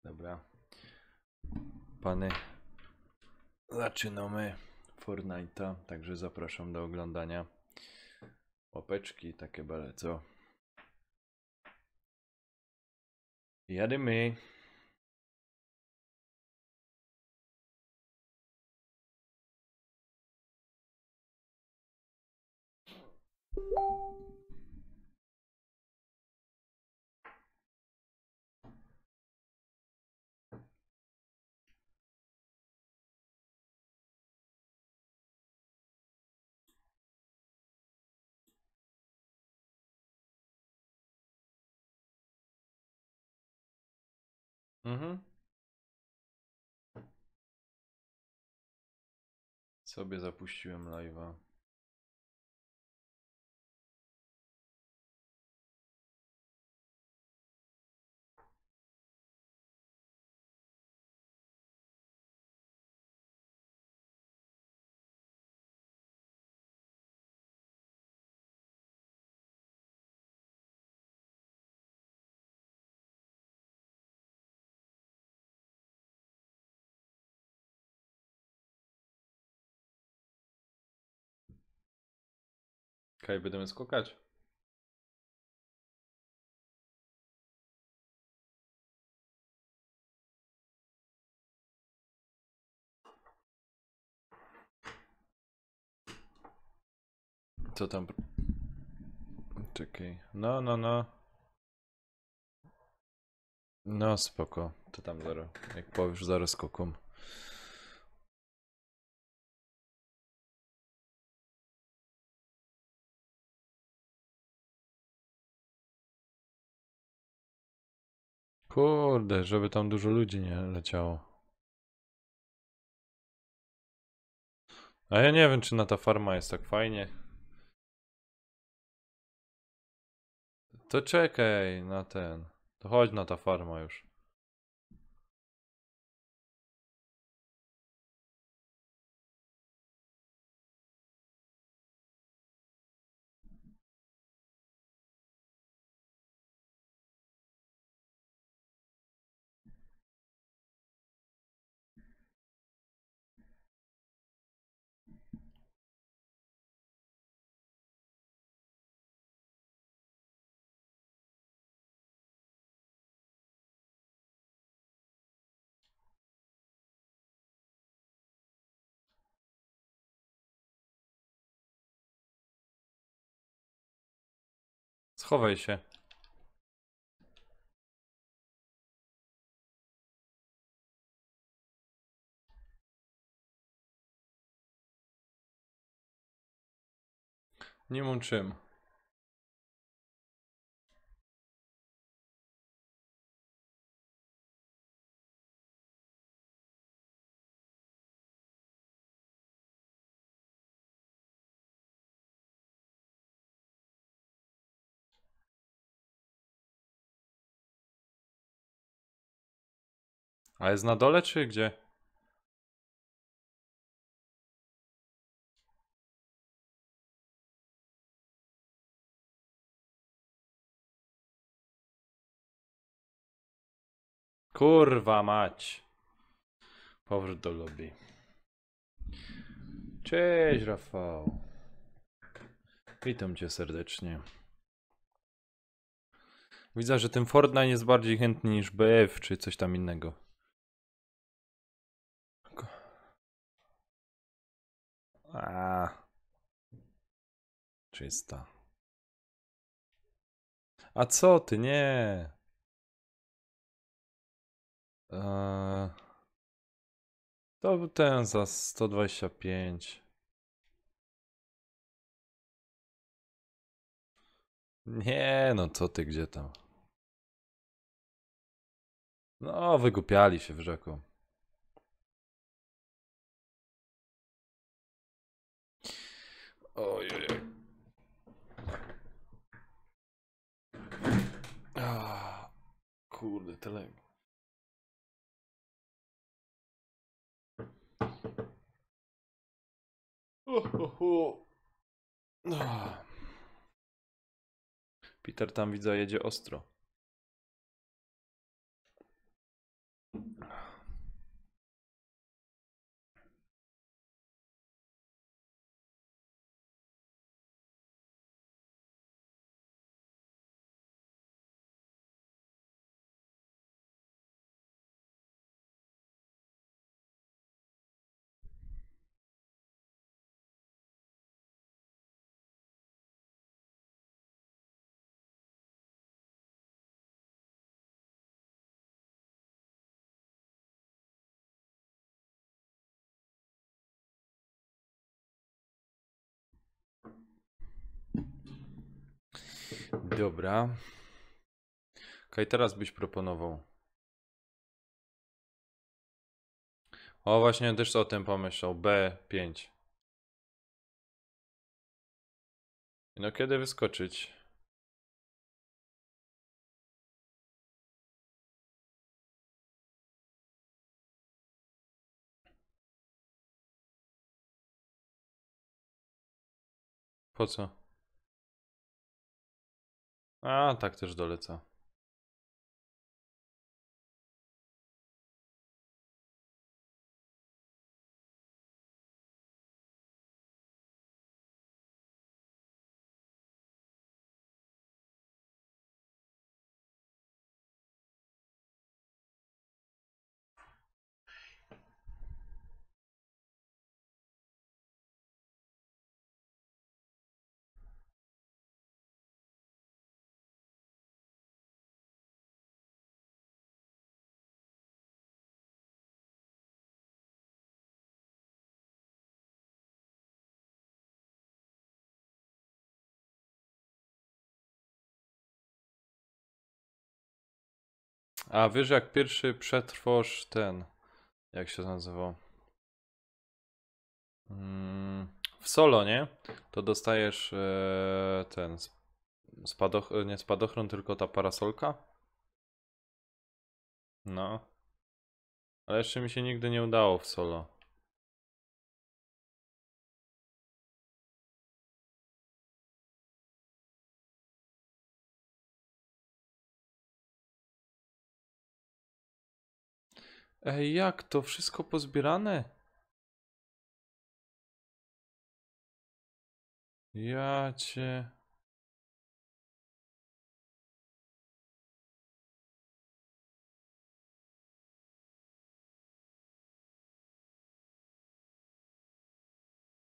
Dobra. Pany, zaczynamy Fortnite'a, także zapraszam do oglądania. Łapeczki, takie bele, co? Jadymy. Sobie zapuściłem live'a. Kaj, będziemy skakać? Co tam? Czekaj. No. No spoko. To tam zaraz. Jak powiesz, zaraz skokom. Kurde, żeby tam dużo ludzi nie leciało. A ja nie wiem, czy na ta farma jest tak fajnie. To czekaj na ten. To chodź na ta farma już. Schowaj się. Nie mam czym. A jest na dole czy gdzie? Kurwa mać. Powrót do lobby. Cześć Rafał. Witam cię serdecznie. Widzę, że ten Fortnite jest bardziej chętny niż BF czy coś tam innego. A, czysta. A co ty, nie. To był ten za 125. Nie, no co ty, gdzie tam? No, wygłupiali się w rzeku. Ojej. Kurde, tyle. Peter tam widzę jedzie ostro. Dobra. Okej, teraz byś proponował. O, właśnie też o tym pomyślał. B5. No kiedy wyskoczyć? Po co? A, tak też doleca. A wiesz, jak pierwszy przetrwasz ten. Jak się nazywał? W solo, nie? To dostajesz ten. Nie spadochron, tylko ta parasolka. No. Ale jeszcze mi się nigdy nie udało w solo. Ej, jak to wszystko pozbierane? Ja cię.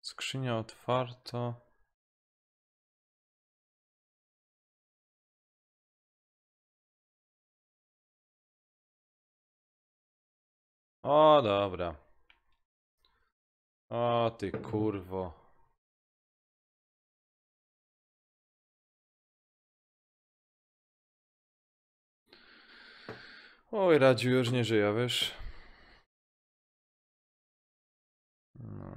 Skrzynia otwarta. O, dobra. O, ty kurwo. Oj, Radziu już nie żyje, wiesz? No.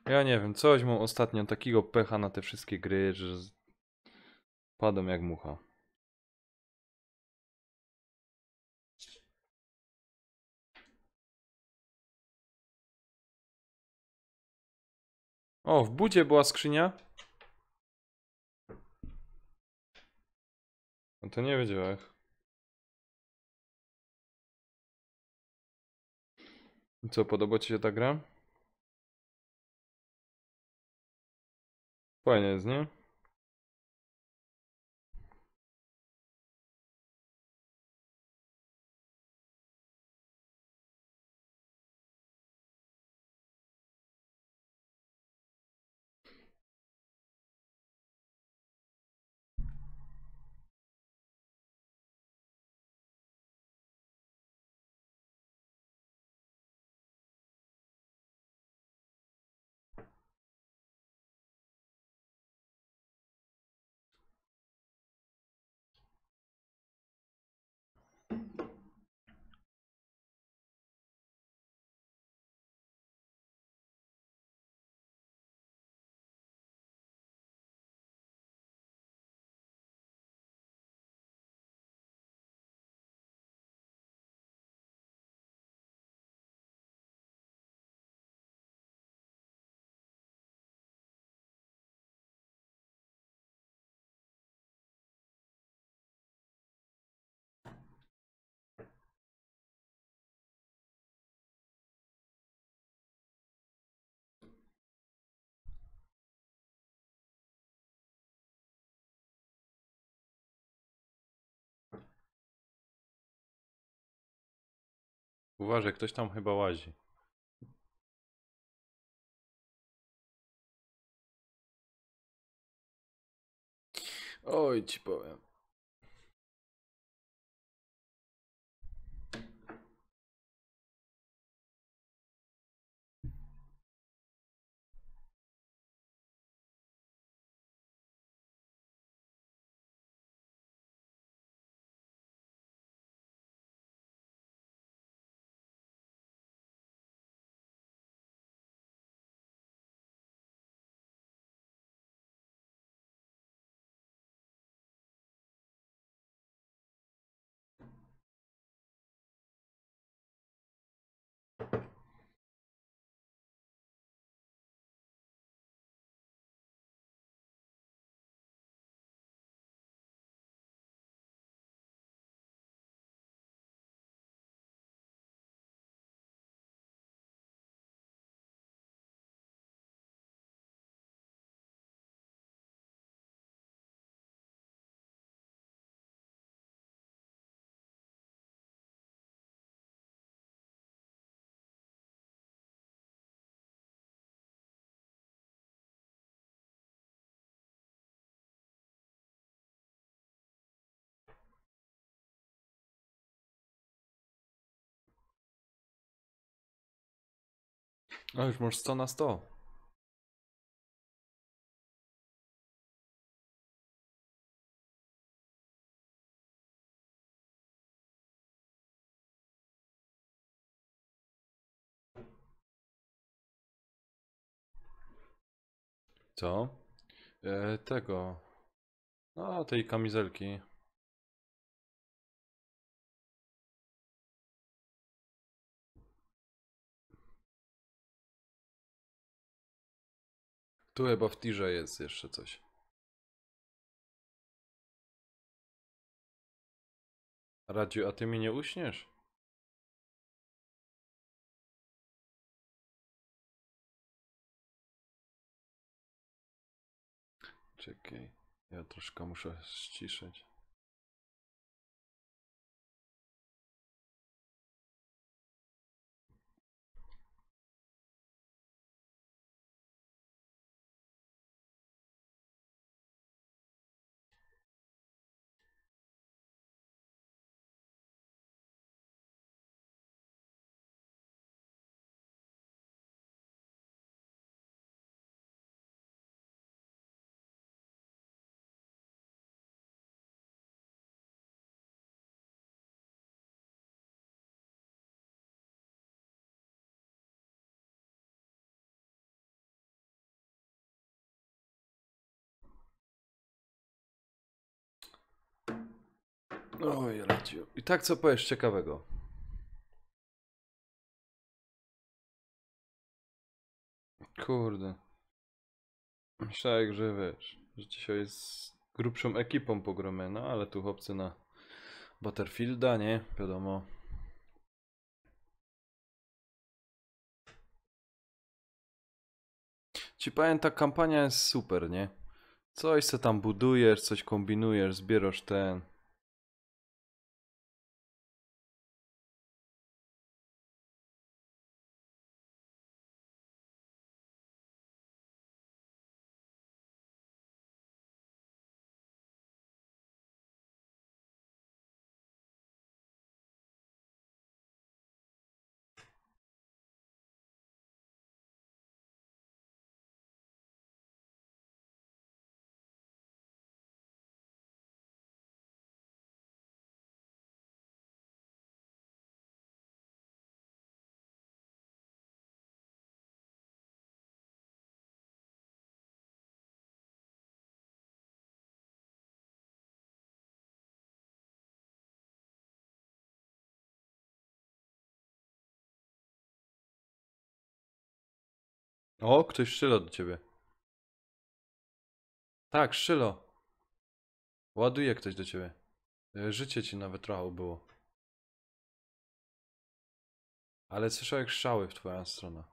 Ja nie wiem, coś mu ostatnio takiego pecha na te wszystkie gry, że padam jak mucha. O, w budzie była skrzynia? No to nie wiedziałem. Co, podoba ci się ta gra? Fajnie jest, nie? Uważaj, ktoś tam chyba łazi. Oj, ci powiem. A już masz 100 na 100. Co? Tego. A, tej kamizelki. Tu chyba w tirze jest jeszcze coś. Radziu, a ty mi nie uśniesz? Czekaj. Ja troszkę muszę ściszyć. Oj, Radziu. I tak co powiesz ciekawego? Kurde. Myślałem, że wiesz, że dzisiaj z grubszą ekipą pogromy, no ale tu chłopcy na Battlefielda, nie? Wiadomo. Ci powiem, ta kampania jest super, nie? Coś se tam budujesz, coś kombinujesz, zbierasz ten. O, ktoś strzela do ciebie. Tak, strzelo. Ładuje ktoś do ciebie. Życie ci nawet trochę było. Ale słyszałem strzały w twoją stronę.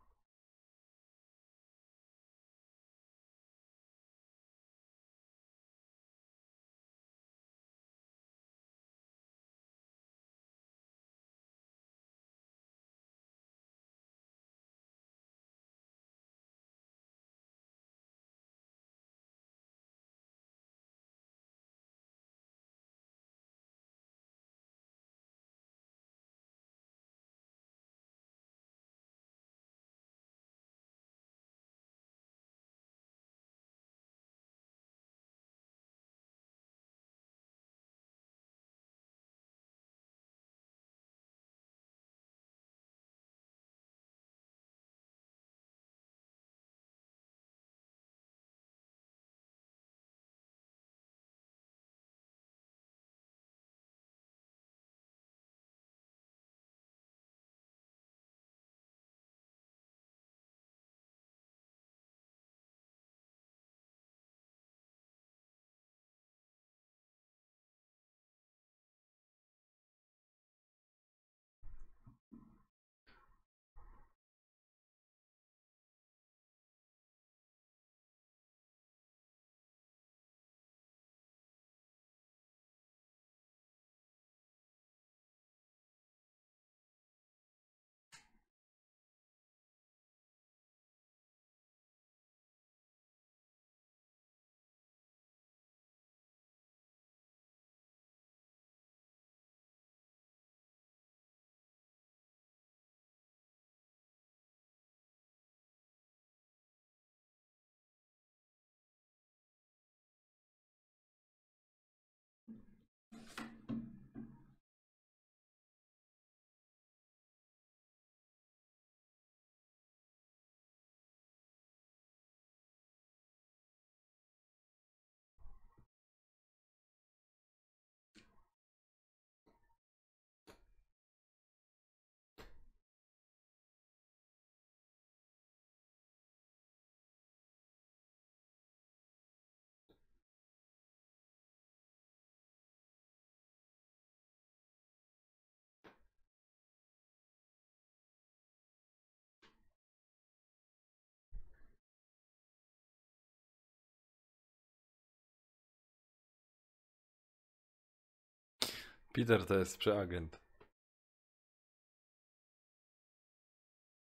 Peter to jest przeagent.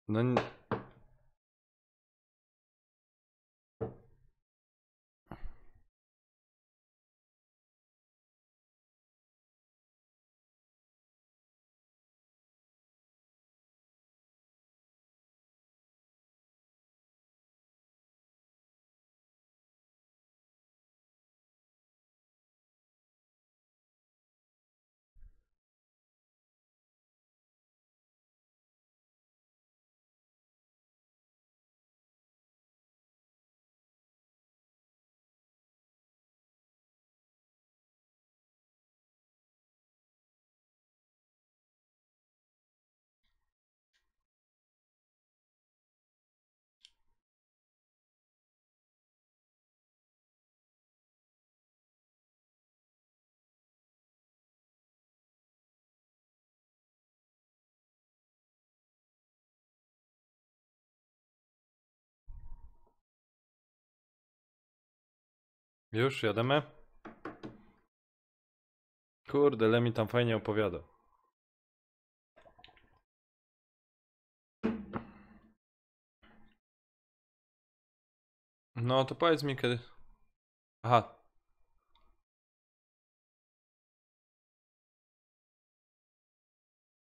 No już jademy? Kurde, Lemi tam fajnie opowiada. No to powiedz mi kiedy... Aha.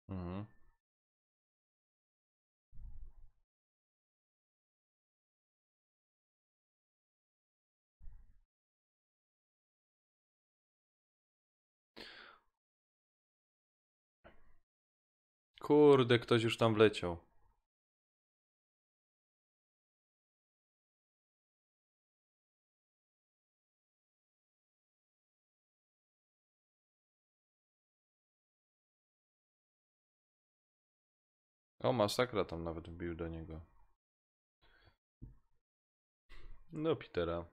Mhm. Kurde, ktoś już tam wleciał. O, masakra tam nawet wbił do niego. Do Petera.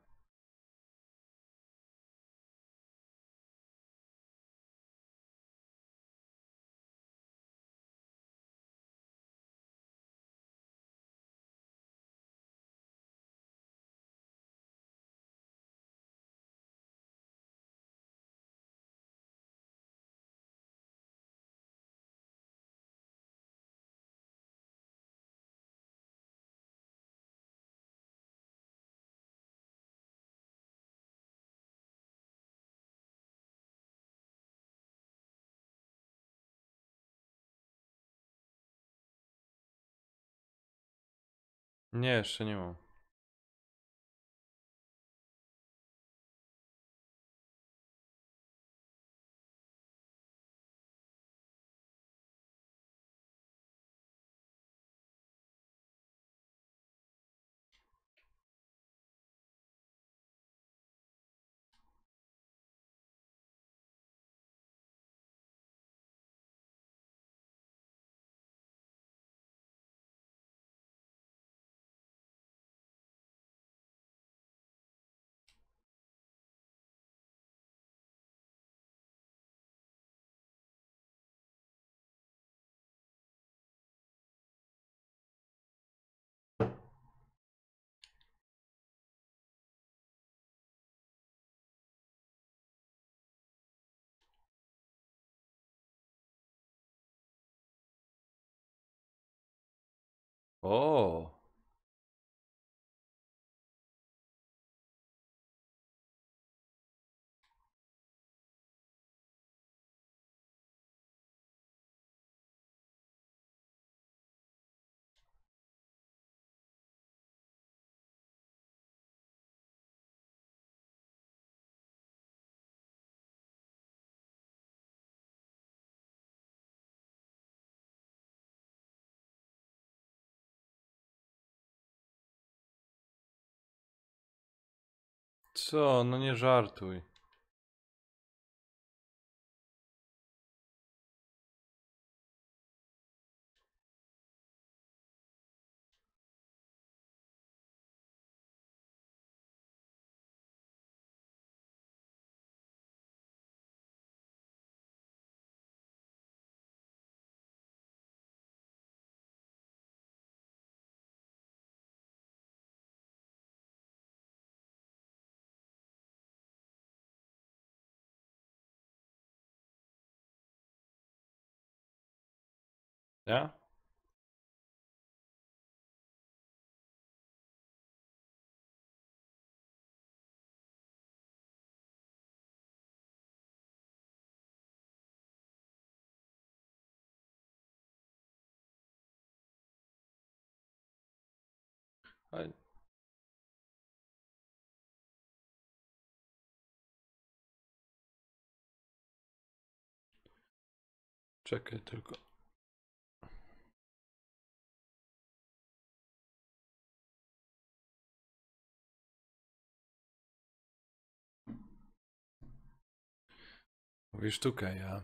Nie, jeszcze nie mam. O, co? No nie żartuj. Ja? Ale... Czekaj tylko. Mówisz sztukę, ja.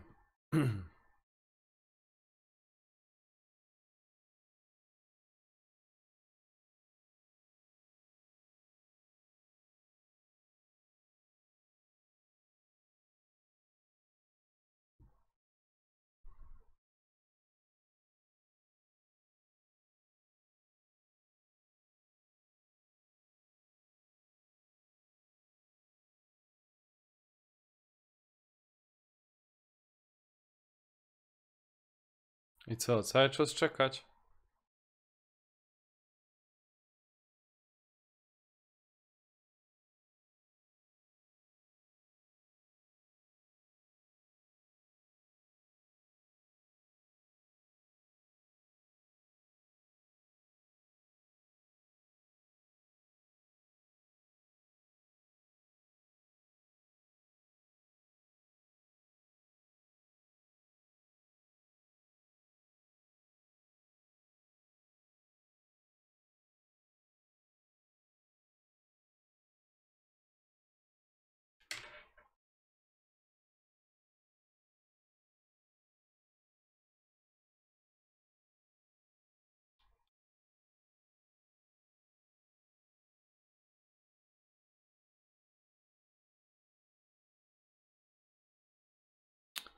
I co, cały czas czekać?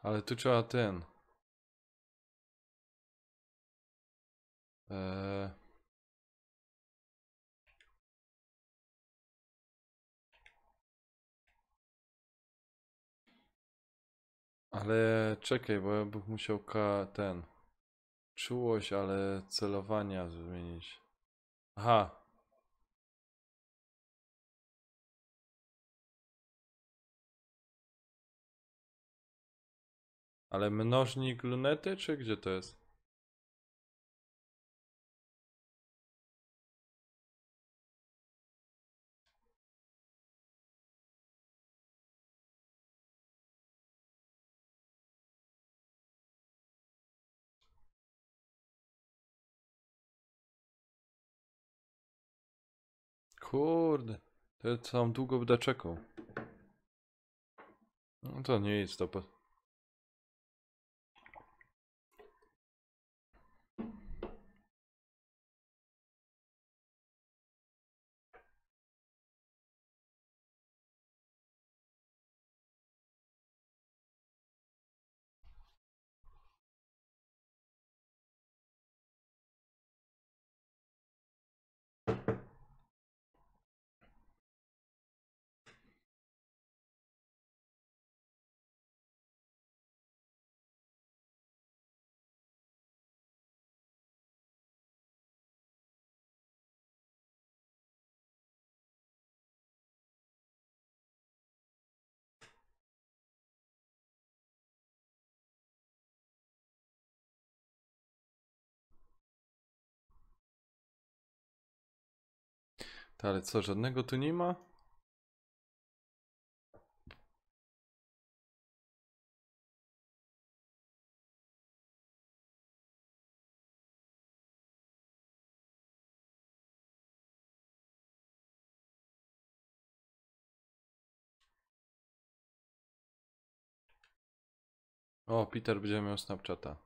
Ale tu trzeba ten. Eee, ale czekaj, bo ja bym musiał ten. Czułość, ale celowania zmienić. Aha, ale mnożnik lunety, czy gdzie to jest? Kurde, to ja tam długo będę czekał. No to nie jest to. Ale co, żadnego tu nie ma? O, Peter będzie miał Snapchata.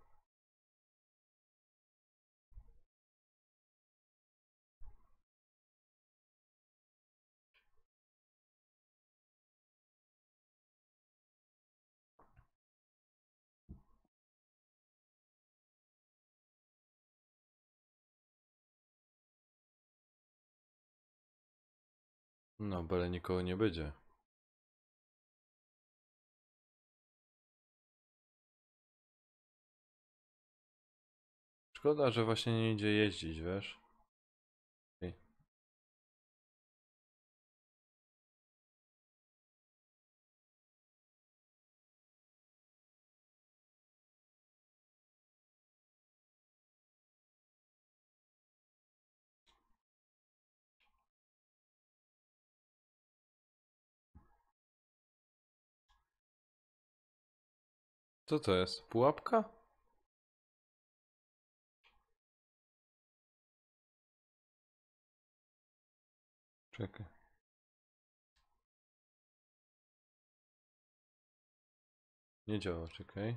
No, byle nikogo nie będzie. Szkoda, że właśnie nie idzie jeździć, wiesz? Ej. Co to jest? Pułapka? Czekaj. Nie działa, czekaj.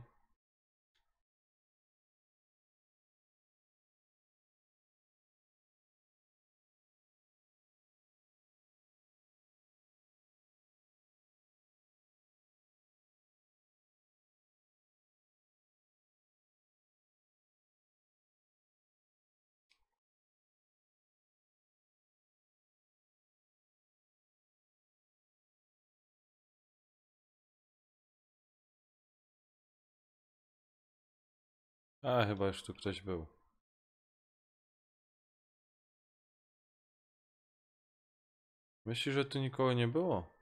A, chyba już tu ktoś był. Myślisz, że tu nikogo nie było?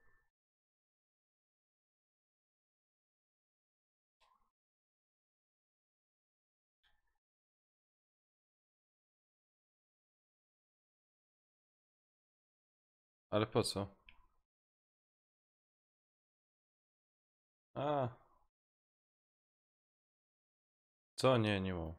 Ale po co? A, co? Nie, nie ma.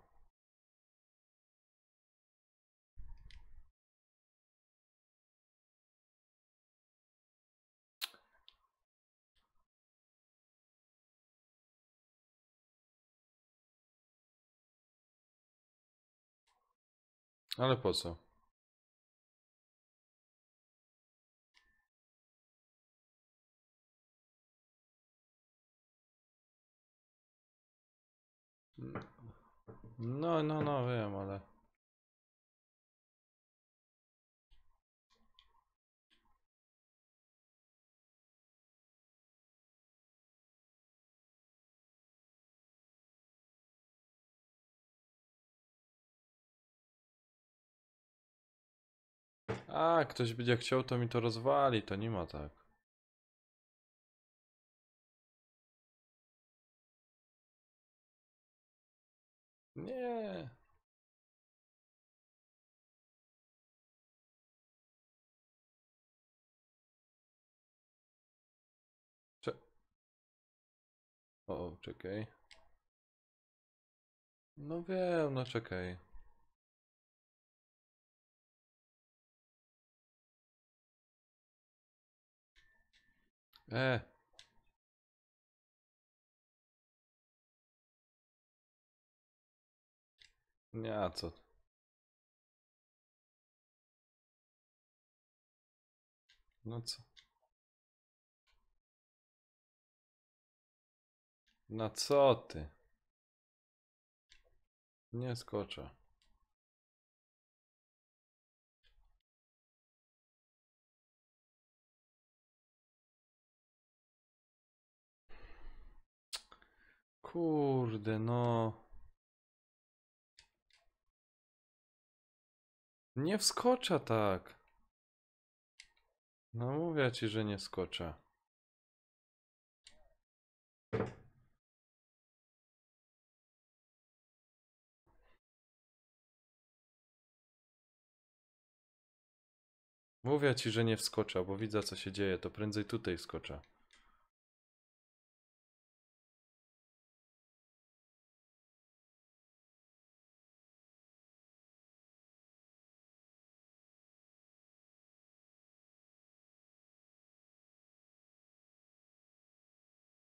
Ale po co? No, wiem, ale... A, ktoś będzie chciał, to mi to rozwali, to nie ma tak. Nie. Cze o, czekaj. No wiem, no czekaj. E, nie, a co? No co? Na co ty? Nie skoczę. Kurde, no. Nie wskoczę tak. No mówię ci, że nie skoczę. Mówię ci, że nie wskoczę, bo widzę co się dzieje, to prędzej tutaj skoczę.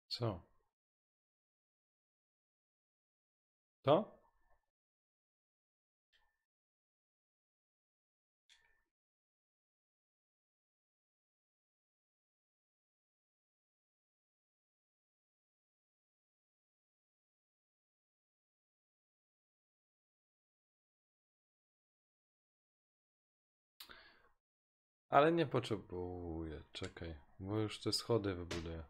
Co? To? Ale nie potrzebuję, czekaj, bo już te schody wybuduję.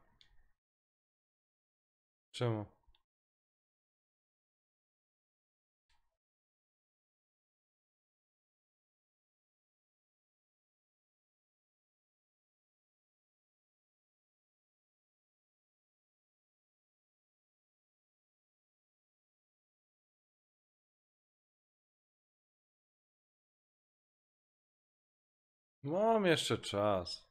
Czemu? Mam jeszcze czas.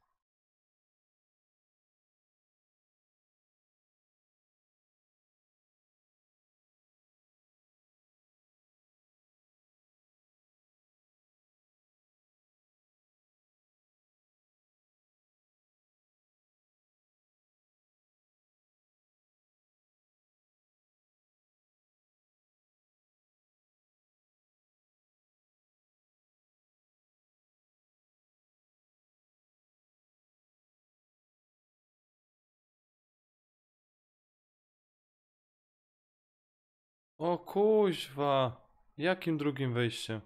O kuźwa. Jakim drugim wejściem?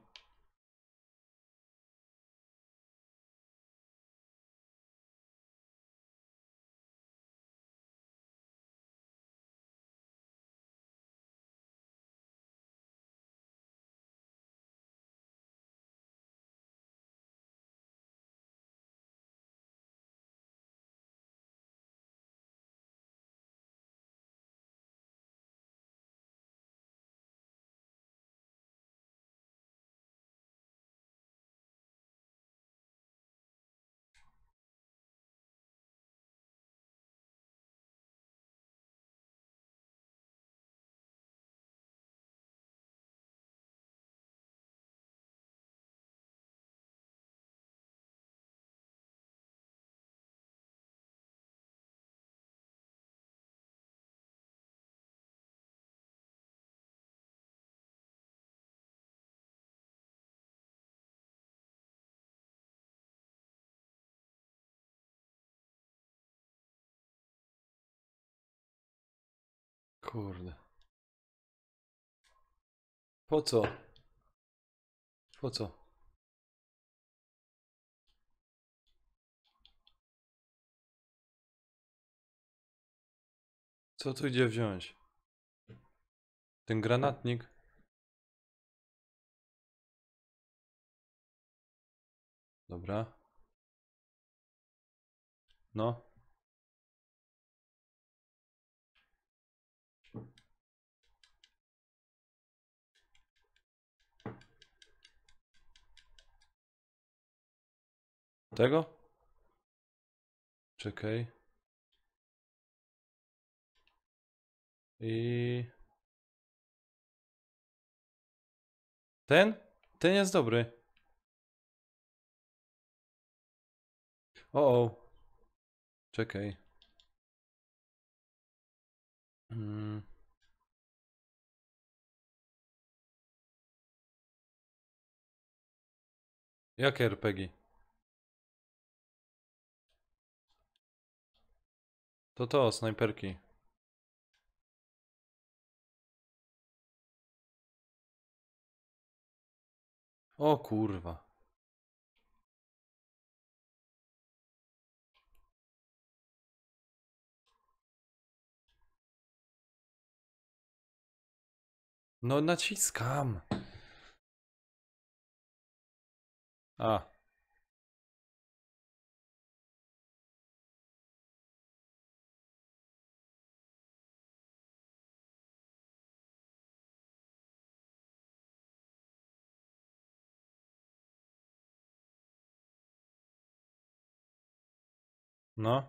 Kurde. Po co? Po co? Co tu idzie wziąć? Ten granatnik? Dobra. No. Tego? Czekaj. I... Ten? Ten jest dobry. O, o. Czekaj. Mm. Jakie RPG? To, snajperki. O kurwa. No naciskam. A. No.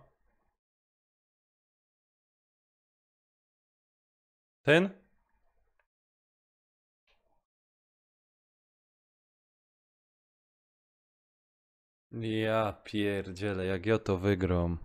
Ten? Ja pierdzielę, jak ja to wygram.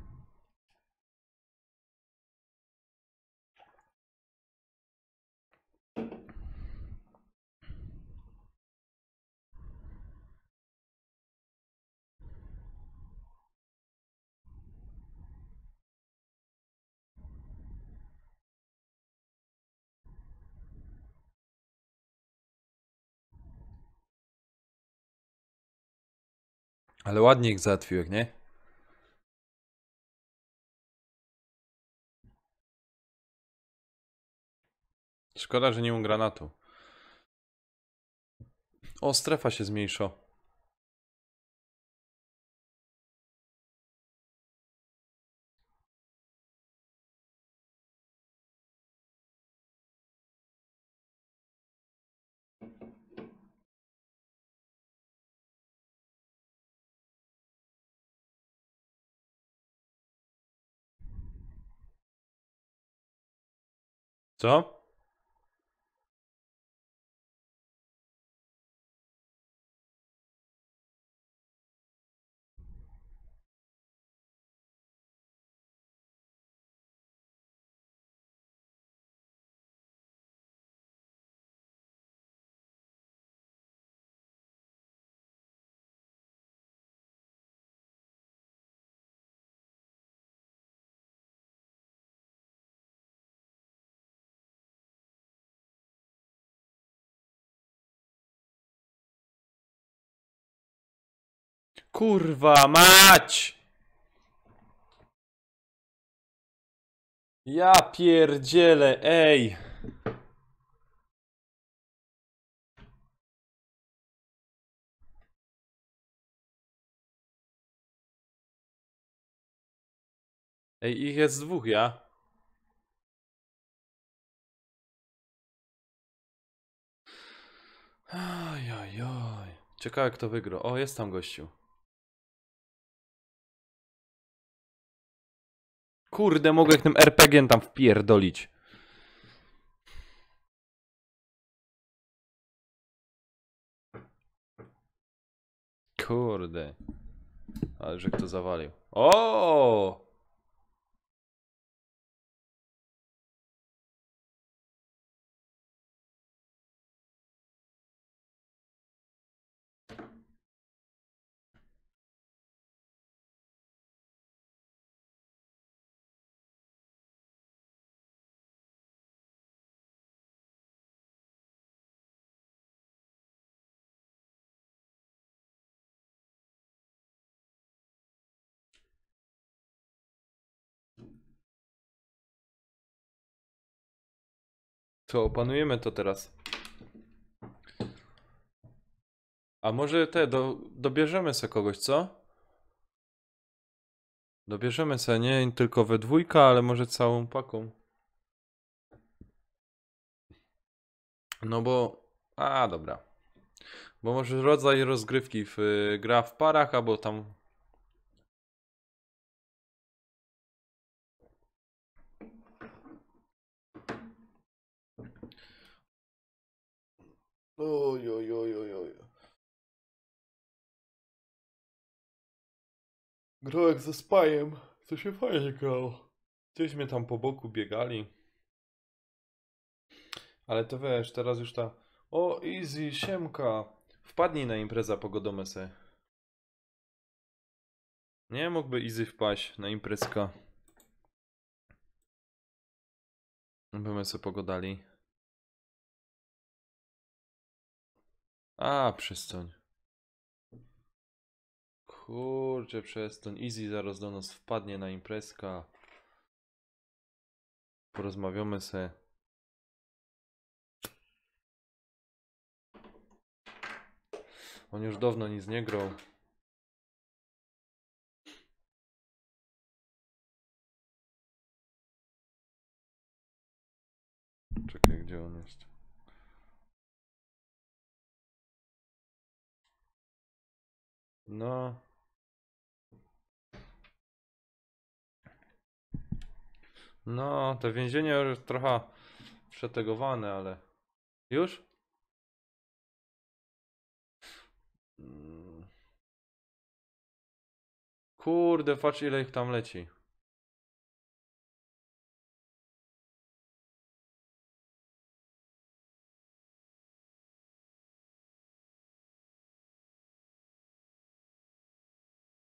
Ale ładnie ich załatwił, jak nie? Szkoda, że nie mam granatu. O, strefa się zmniejsza. Co? Kurwa mać! Ja pierdzielę, ej! Ej, ich jest dwóch, ja? Oj, oj, oj. Ciekawe kto wygrał. O, jest tam gościu. Kurde, mogę tym RPG-iem tam wpierdolić. Kurde. Ale że kto zawalił. O! To opanujemy to teraz. A może dobierzemy se kogoś, co? Dobierzemy se nie tylko we dwójkę, ale może całą paką. No bo... A, dobra. Bo może rodzaj rozgrywki gra w parach, albo tam... Oj, oj, oj, oj, oj. Grałek ze spajem, to się fajnie grało. Gdzieś mnie tam po boku biegali. Ale to wiesz, teraz już ta... O, easy, siemka. Wpadnij na impreza pogodomę se. Nie mógłby easy wpaść na imprezka. By my se pogodali. A, przestań. Kurczę, przestań. Easy zaraz do nas wpadnie na imprezka. Porozmawiamy se. On już dawno nic nie grał. Czekaj, gdzie on jest? No. No, to więzienie już trochę przetegowane, ale... Już? Mm. Kurde, patrz ile ich tam leci.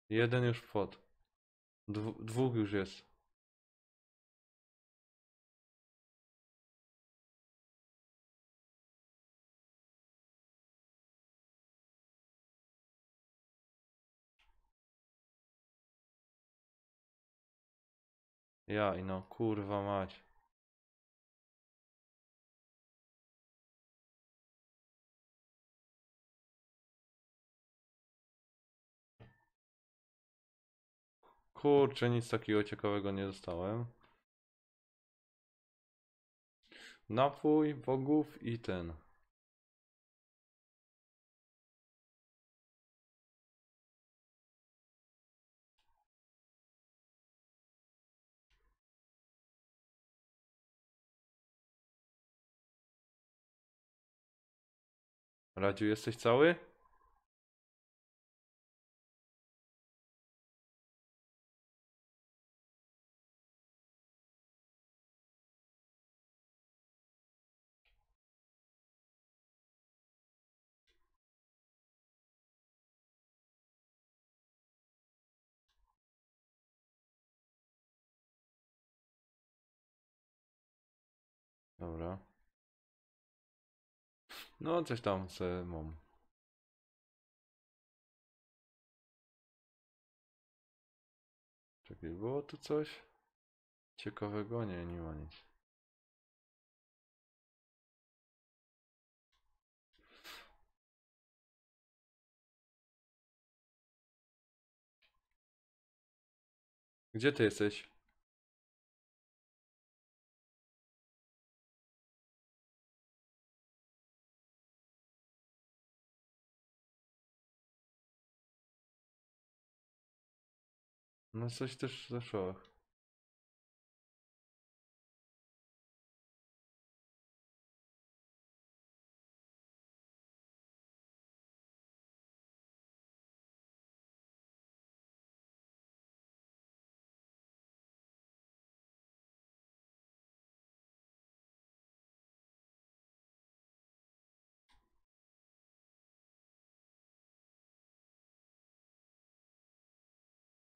Jeden już wpadł. Dwóch już jest. Ja i no, kurwa mać. Kurczę, nic takiego ciekawego nie dostałem. Napój, bogów i ten. Radziu, jesteś cały? Dobra. No, coś tam se mam. Czekaj, było tu coś ciekawego? Nie, nie ma nic. Gdzie ty jesteś? No, coś też zaszło.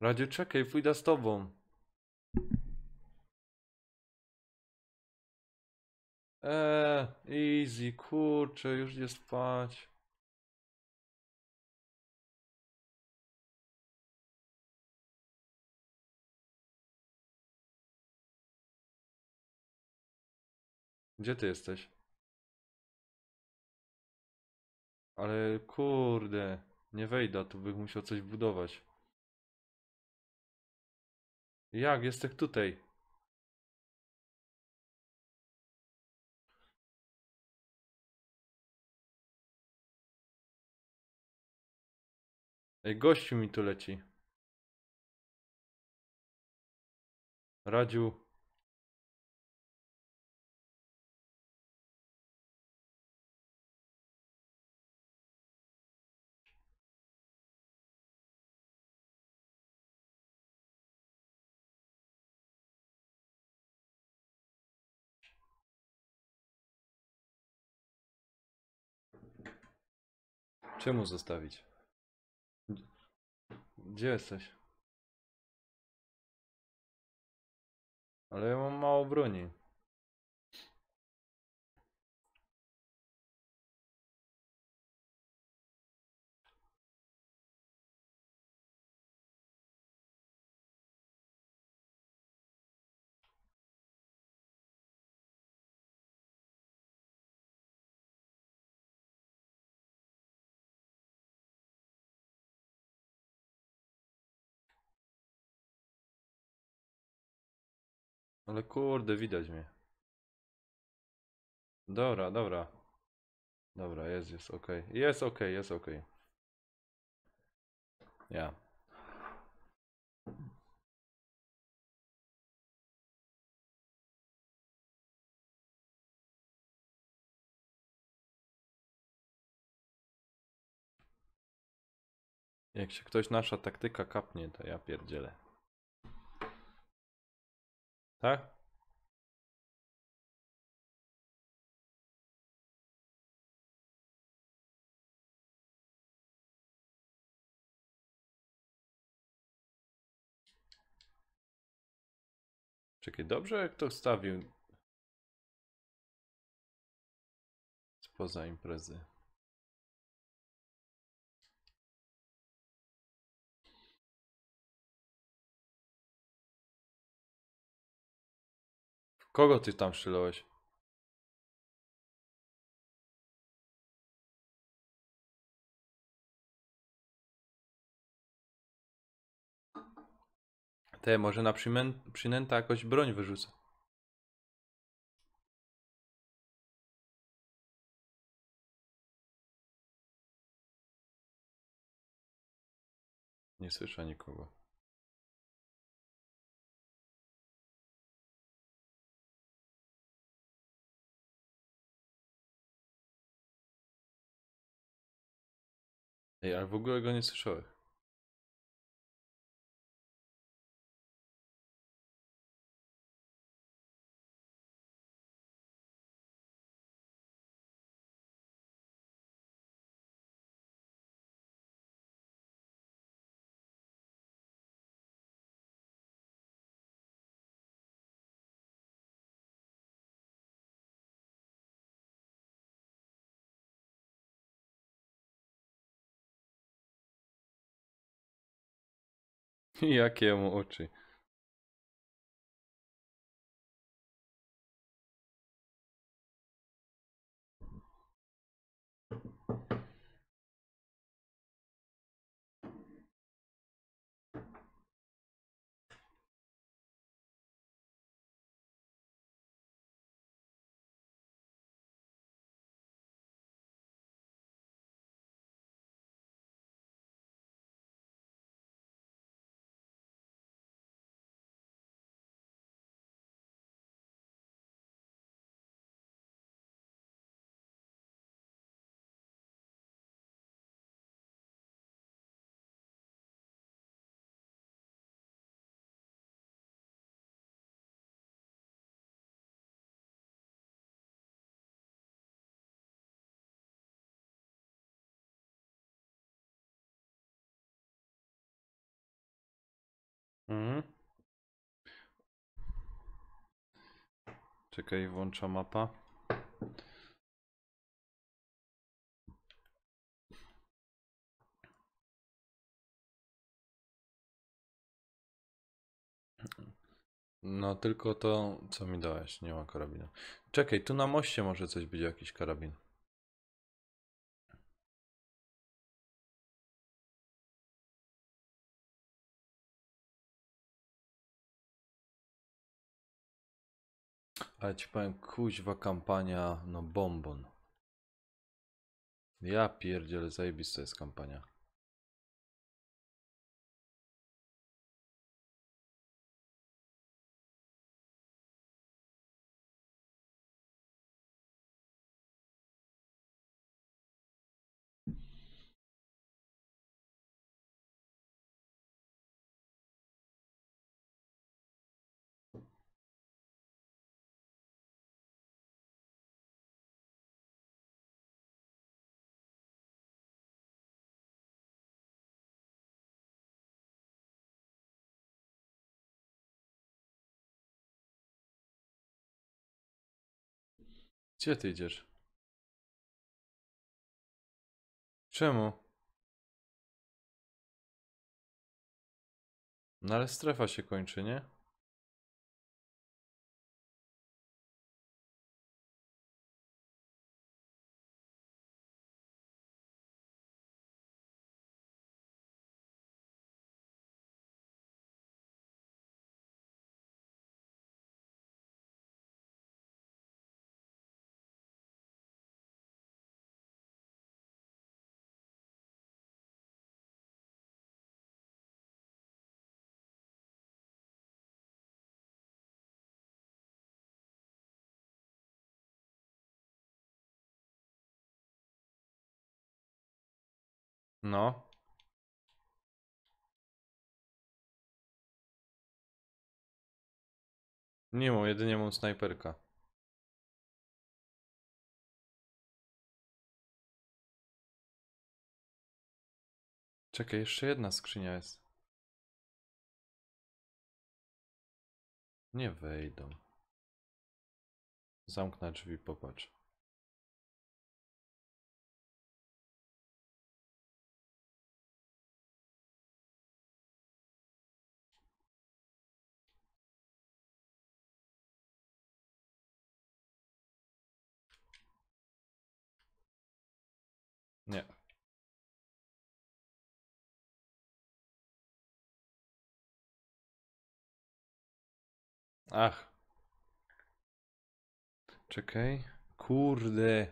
Radziu, czekaj, pójdę z tobą. Easy, kurczę, już idzie spać. Gdzie ty jesteś? Ale kurde, nie wejdę, tu bym musiał coś budować. Jak? Jestem tutaj. Ej, gościu mi tu leci. Radziu. Czemu zostawić? Gdzie jesteś? Ale ja mam mało broni. Ale kurde, widać mnie. Dobra, dobra. Dobra, jest okej. Jest okej, jest okej. Ja. Jak się ktoś nasza taktyka kapnie, to ja pierdzielę. Tak? Czekaj, dobrze jak to stawił spoza imprezy. Kogo ty tam strzelałeś? Te, może na przynęta jakoś broń wyrzucę. Nie słyszę nikogo. Ej, ale w ogóle go nie słyszałem. Jakie mu oczy. Mhm. Czekaj, włącza mapa. No tylko to, co mi dałeś, nie ma karabinu. Czekaj, tu na moście może coś być, jakiś karabin. Ale ci powiem, kuźwa kampania, no bombon. Ja pierdzielę, zajebista jest kampania. Gdzie ty idziesz? Czemu? No ale strefa się kończy, nie? No. Nie mam, jedynie mam snajperka. Czekaj, jeszcze jedna skrzynia jest. Nie wejdą. Zamknę drzwi, popatrz. Nie. Ach. Czekaj. Kurde.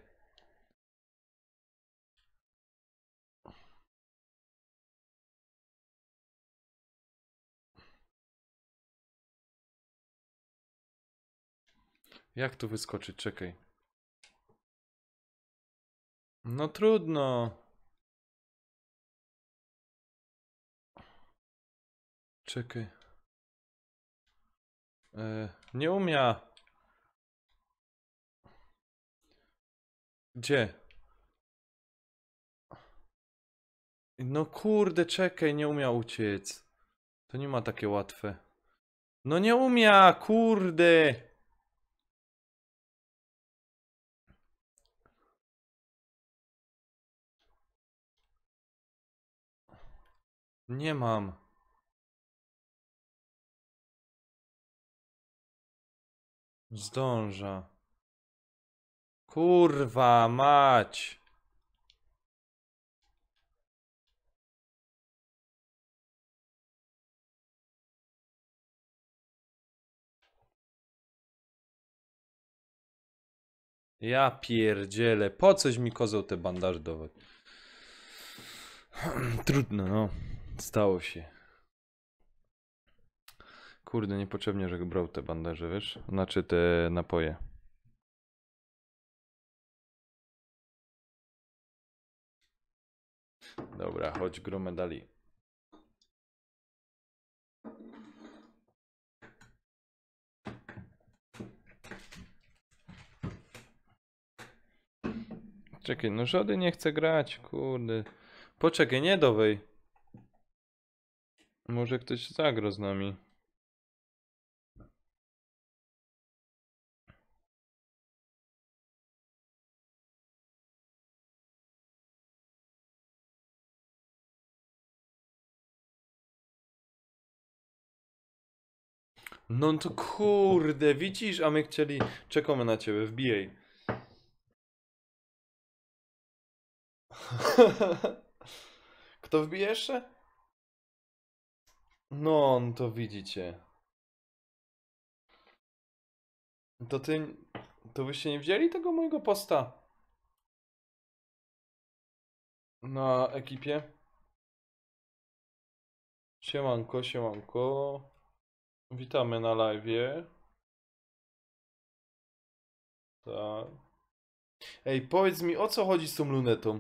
Jak tu wyskoczyć? Czekaj. No trudno. Czekaj. Nie umia. Gdzie? No kurde, czekaj, nie umia uciec. To nie ma takie łatwe. No nie umia, kurde. Nie mam. Zdąża. Kurwa mać. Ja pierdzielę. Po coś mi kozał te bandaże dawać? Trudno, no. Stało się. Kurde, niepotrzebnie, że brał te bandaże, wiesz? Znaczy te napoje. Dobra, chodź gro medali. Czekaj, no żaden nie chce grać, kurde. Poczekaj, nie dowej. Może ktoś zagra z nami. No to kurde, widzisz, a my chcieli... Czekamy na ciebie, wbijaj. Kto wbije jeszcze? No to widzicie. To ty... To byście nie wzięli tego mojego posta? Na ekipie? Siemanko, siemanko. Witamy na live'ie. Tak. Ej, powiedz mi, o co chodzi z tą lunetą?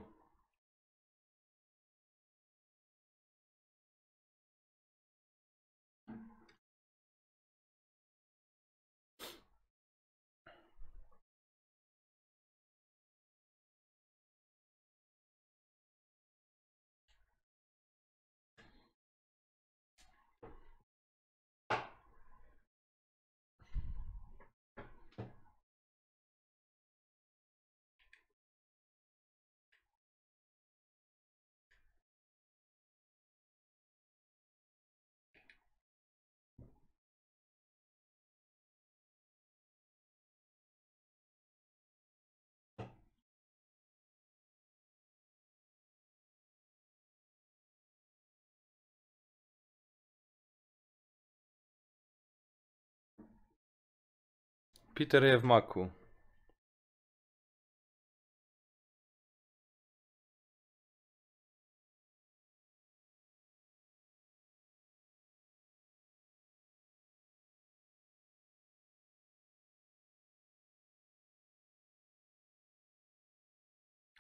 Peter je w maku.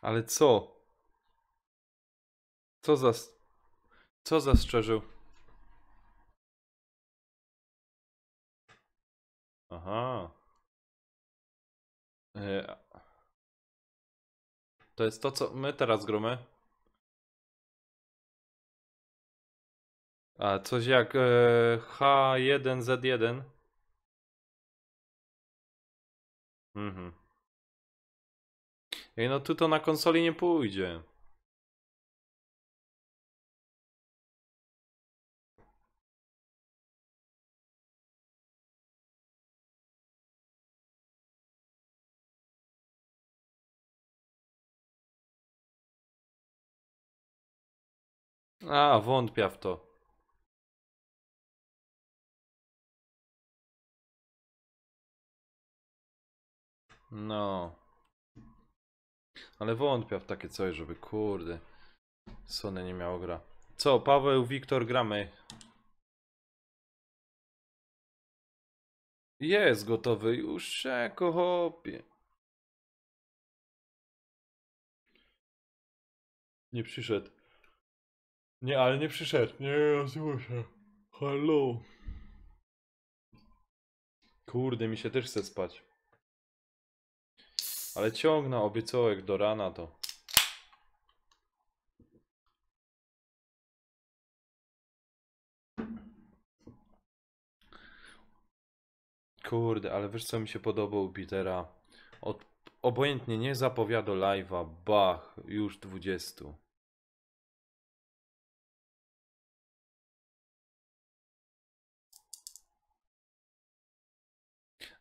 Ale co? Co za... Co zastrzeżył? Aha. E, To jest to, co my teraz gromy? A, coś jak H1Z1? Mhm. Ej, no tu to na konsoli nie pójdzie. A, wątpię w to. No. Ale wątpię w takie coś, żeby kurde. Sony nie miało gra. Co, Paweł, Wiktor, gramy. Jest gotowy już, jako hopie. Nie przyszedł. Nie, ale nie przyszedł. Nie, zło się. Halo. Kurde, mi się też chce spać. Ale ciągnę obiecołek do rana to. Kurde, ale wiesz co mi się podoba u Petera? Od, obojętnie nie zapowiada live'a, bach, już 20.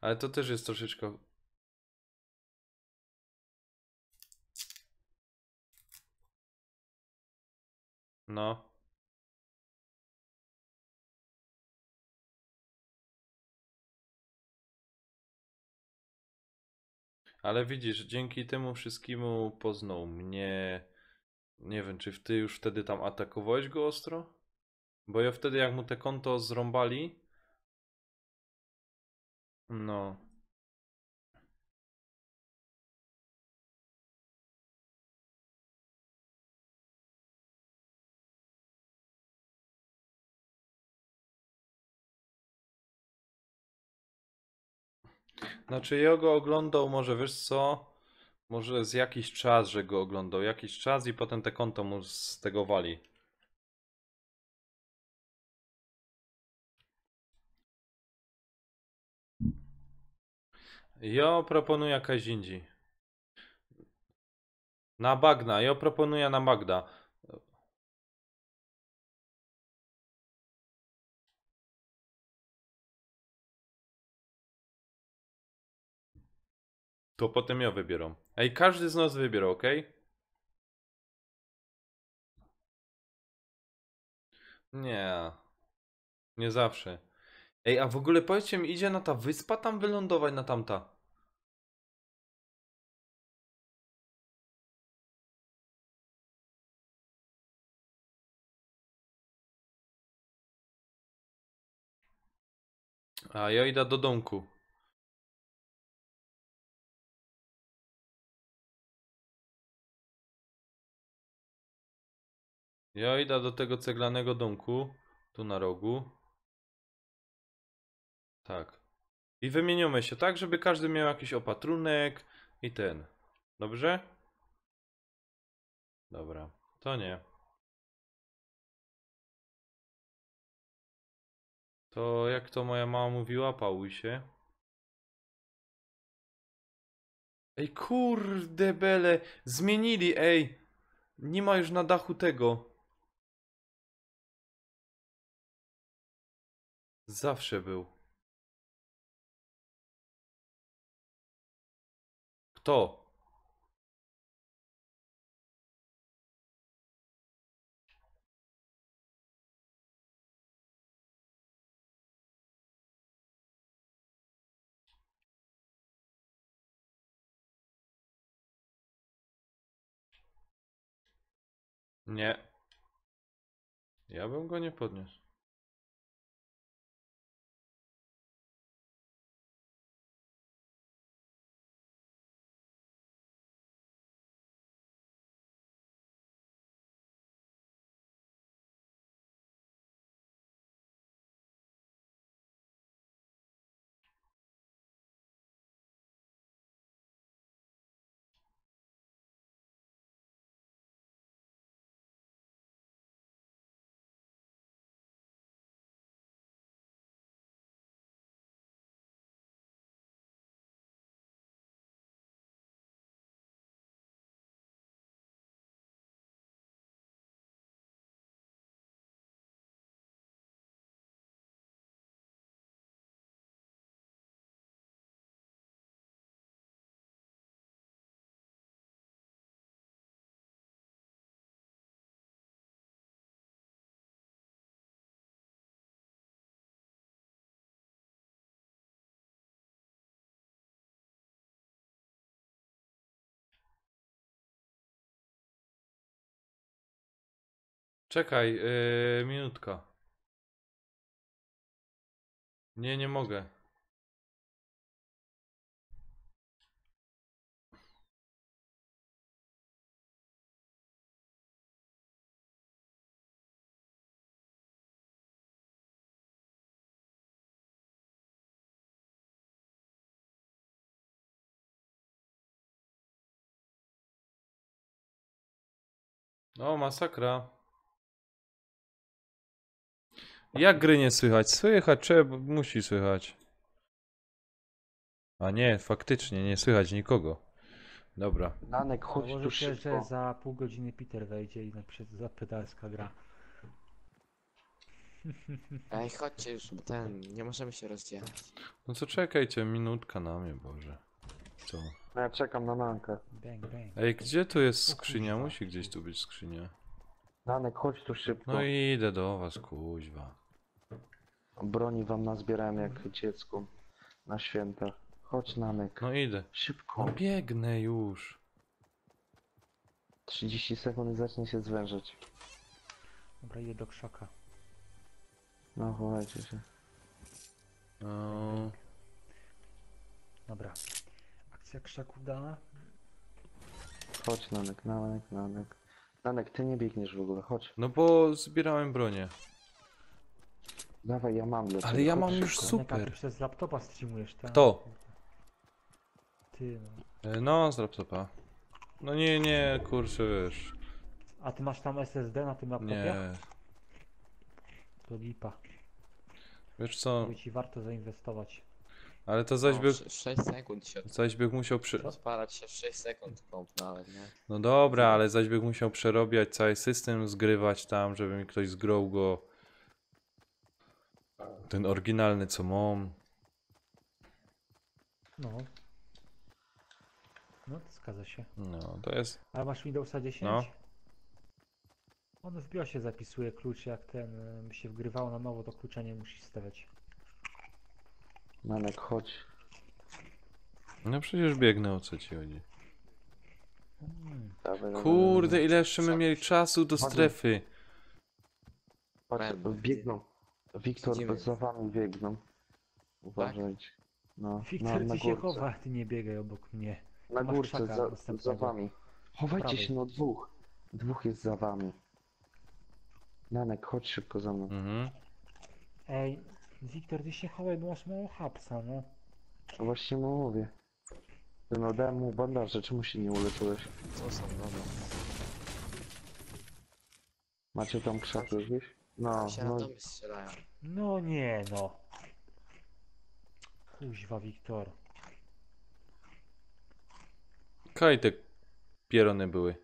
Ale to też jest troszeczkę... No. Ale widzisz, dzięki temu wszystkiemu poznał mnie. Nie wiem, czy ty już wtedy tam atakowałeś go ostro? Bo ja wtedy jak mu te konto zrąbali, no. Znaczy ja go oglądał może, wiesz co? Może z jakiś czas, że go oglądał. Jakiś czas i potem te konto mu stegowali. Ja proponuję Kazindzi. Na bagna, ja proponuję na Magda. To potem ja wybieram. Ej, każdy z nas wybiera, ok? Nie, nie zawsze. Ej, a w ogóle powiedzcie mi, idzie na ta wyspa tam wylądować, na tamta? A ja idę do domku. Ja idę do tego ceglanego domku. Tu na rogu. Tak. I wymieniamy się tak, żeby każdy miał jakiś opatrunek i ten. Dobrze? Dobra. To nie. To jak to moja mama mówiła, pałuj się. Ej, kurde bele. Zmienili, ej. Nie ma już na dachu tego. Zawsze był. Kto? Nie. Ja bym go nie podniósł. Czekaj, minutka. Nie, nie mogę. O, masakra. Jak gry nie słychać? Słychać, trzeba, musi słychać. A nie, faktycznie nie słychać nikogo. Dobra. Nanek, chodź tu Założę się, że szybko. za pół godziny Peter wejdzie i napisze, co za pedalska gra. Ej, chodźcie już, bo nie możemy się rozdzielać. No co czekajcie, minutka na mnie, Boże. Co? No ja czekam na Nankę. Bang, bang. Ej, gdzie tu jest O skrzynia? kuźwa. Musi gdzieś tu być skrzynia. Nanek, chodź tu szybko. No i idę do was, kuźwa. Broni wam nazbierałem jak dziecku na święta. Chodź Nanek, No idę. szybko. No biegnę już. 30 sekund i zacznie się zwężać. Dobra, idę do krzaka. No chowajcie się. No. Dobra. Akcja krzaku dana. Chodź Nanek, Nanek, Nanek. Nanek, ty nie biegniesz w ogóle, chodź. No bo zbierałem bronię. Dawaj, ja mam dla Ale ciebie, ja chodź mam już szybko. Neka, ty super. przez laptopa streamujesz, tak? Kto? Ty, no. No, z laptopa. No nie, kurczę, wiesz. A ty masz tam SSD na tym laptopie? Nie. To lipa. Wiesz co, By ci warto zainwestować. ale to zaś by... 6 sekund się Zaś by musiał przy... rozpalać się w 6 sekund komp nawet, nie? No dobra, ale zaś by musiał przerobiać cały system, zgrywać tam, żeby mi ktoś zgrał go. Ten oryginalny co mam. No. No, to zgadza się. No, to jest... Ale masz Windowsa 10? No. On w BIOSie zapisuje klucz, jak ten by się wgrywało na nowo, to klucza nie musisz stawiać. Nanek, chodź. No przecież biegnę, o co ci chodzi. Dawaj, dawaj, Kurde, dawaj. ile jeszcze my mieli czasu do Ładnie. strefy. Patrz, biegną. Wiktor, Widzimy. za wami biegną. Uważajcie. No, Wiktor, na ty się górce. chowa, ty nie biegaj obok mnie. Na Masz górce, krzaka za następnego. wami. Chowajcie Prawej. się, no dwóch. Dwóch jest za wami. Nanek, chodź szybko za mną. Mhm. Ej, Wiktor, ty się chowaj, bo masz mało hapsa, no. Właśnie mu mówię. No dałem mu bandaże, czemu się nie uleczyłeś? Co są, dobra. Macie tam krzaki jakieś? No, Się no, randomy strzelają. No nie, no. Kuźwa, Wiktor. Kaj te pierony były.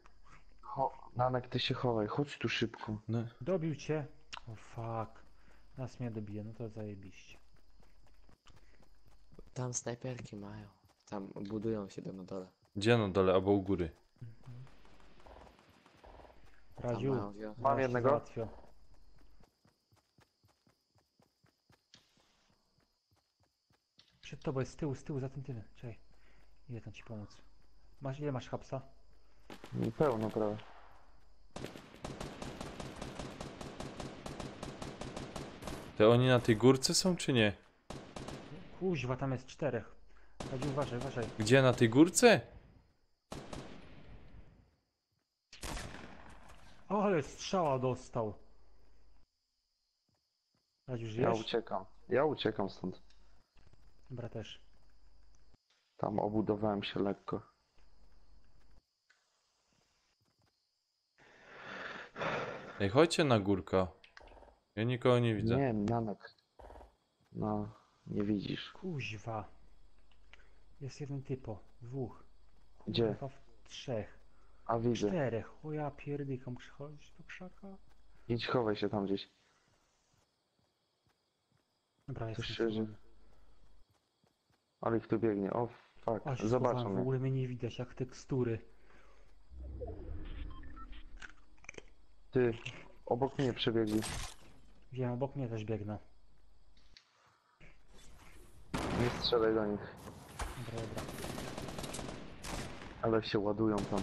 Nanek, ty się chowaj, chodź tu szybko. No. Dobił cię? O fuck. Nas mnie dobije, no to zajebiście. Tam snajperki mają. Tam budują się na dole. Gdzie na dole, albo u góry? Tam Radziu, mają wiosnę. Mam jednego. załatwię. Przed tobą jest z tyłu, za tym tyle. Czekaj. Idę tam ci pomóc. Ile masz hapsa? Pełno prawie. Te oni na tej górce są, czy nie? Kuźwa, tam jest 4. Radziu, uważaj, uważaj. Gdzie, na tej górce? O, ale strzała dostał. Radziu, Ja żyjesz? uciekam. Ja uciekam stąd. Dobra, też. Tam obudowałem się lekko. Ej, chodźcie na górkę. Ja nikogo nie widzę. Nie, Nanek. No, nie widzisz. Kuźwa. Jest jeden typo. Dwóch. Gdzie? Kurwa, trzech. A widzę. 4. O ja pierdykam, przychodzić do krzaka. Idź, chowaj się tam gdzieś. Dobra, Coś jestem się schowany. Ale ich tu biegnie. O, fuck. A się Zobaczą schowałem, w mnie. ogóle mnie nie widać, jak tekstury. Ty, obok mnie przebiegli. Wiem, obok mnie też biegnę. Nie strzelaj do nich. Dobra, dobra. Ale się ładują tam.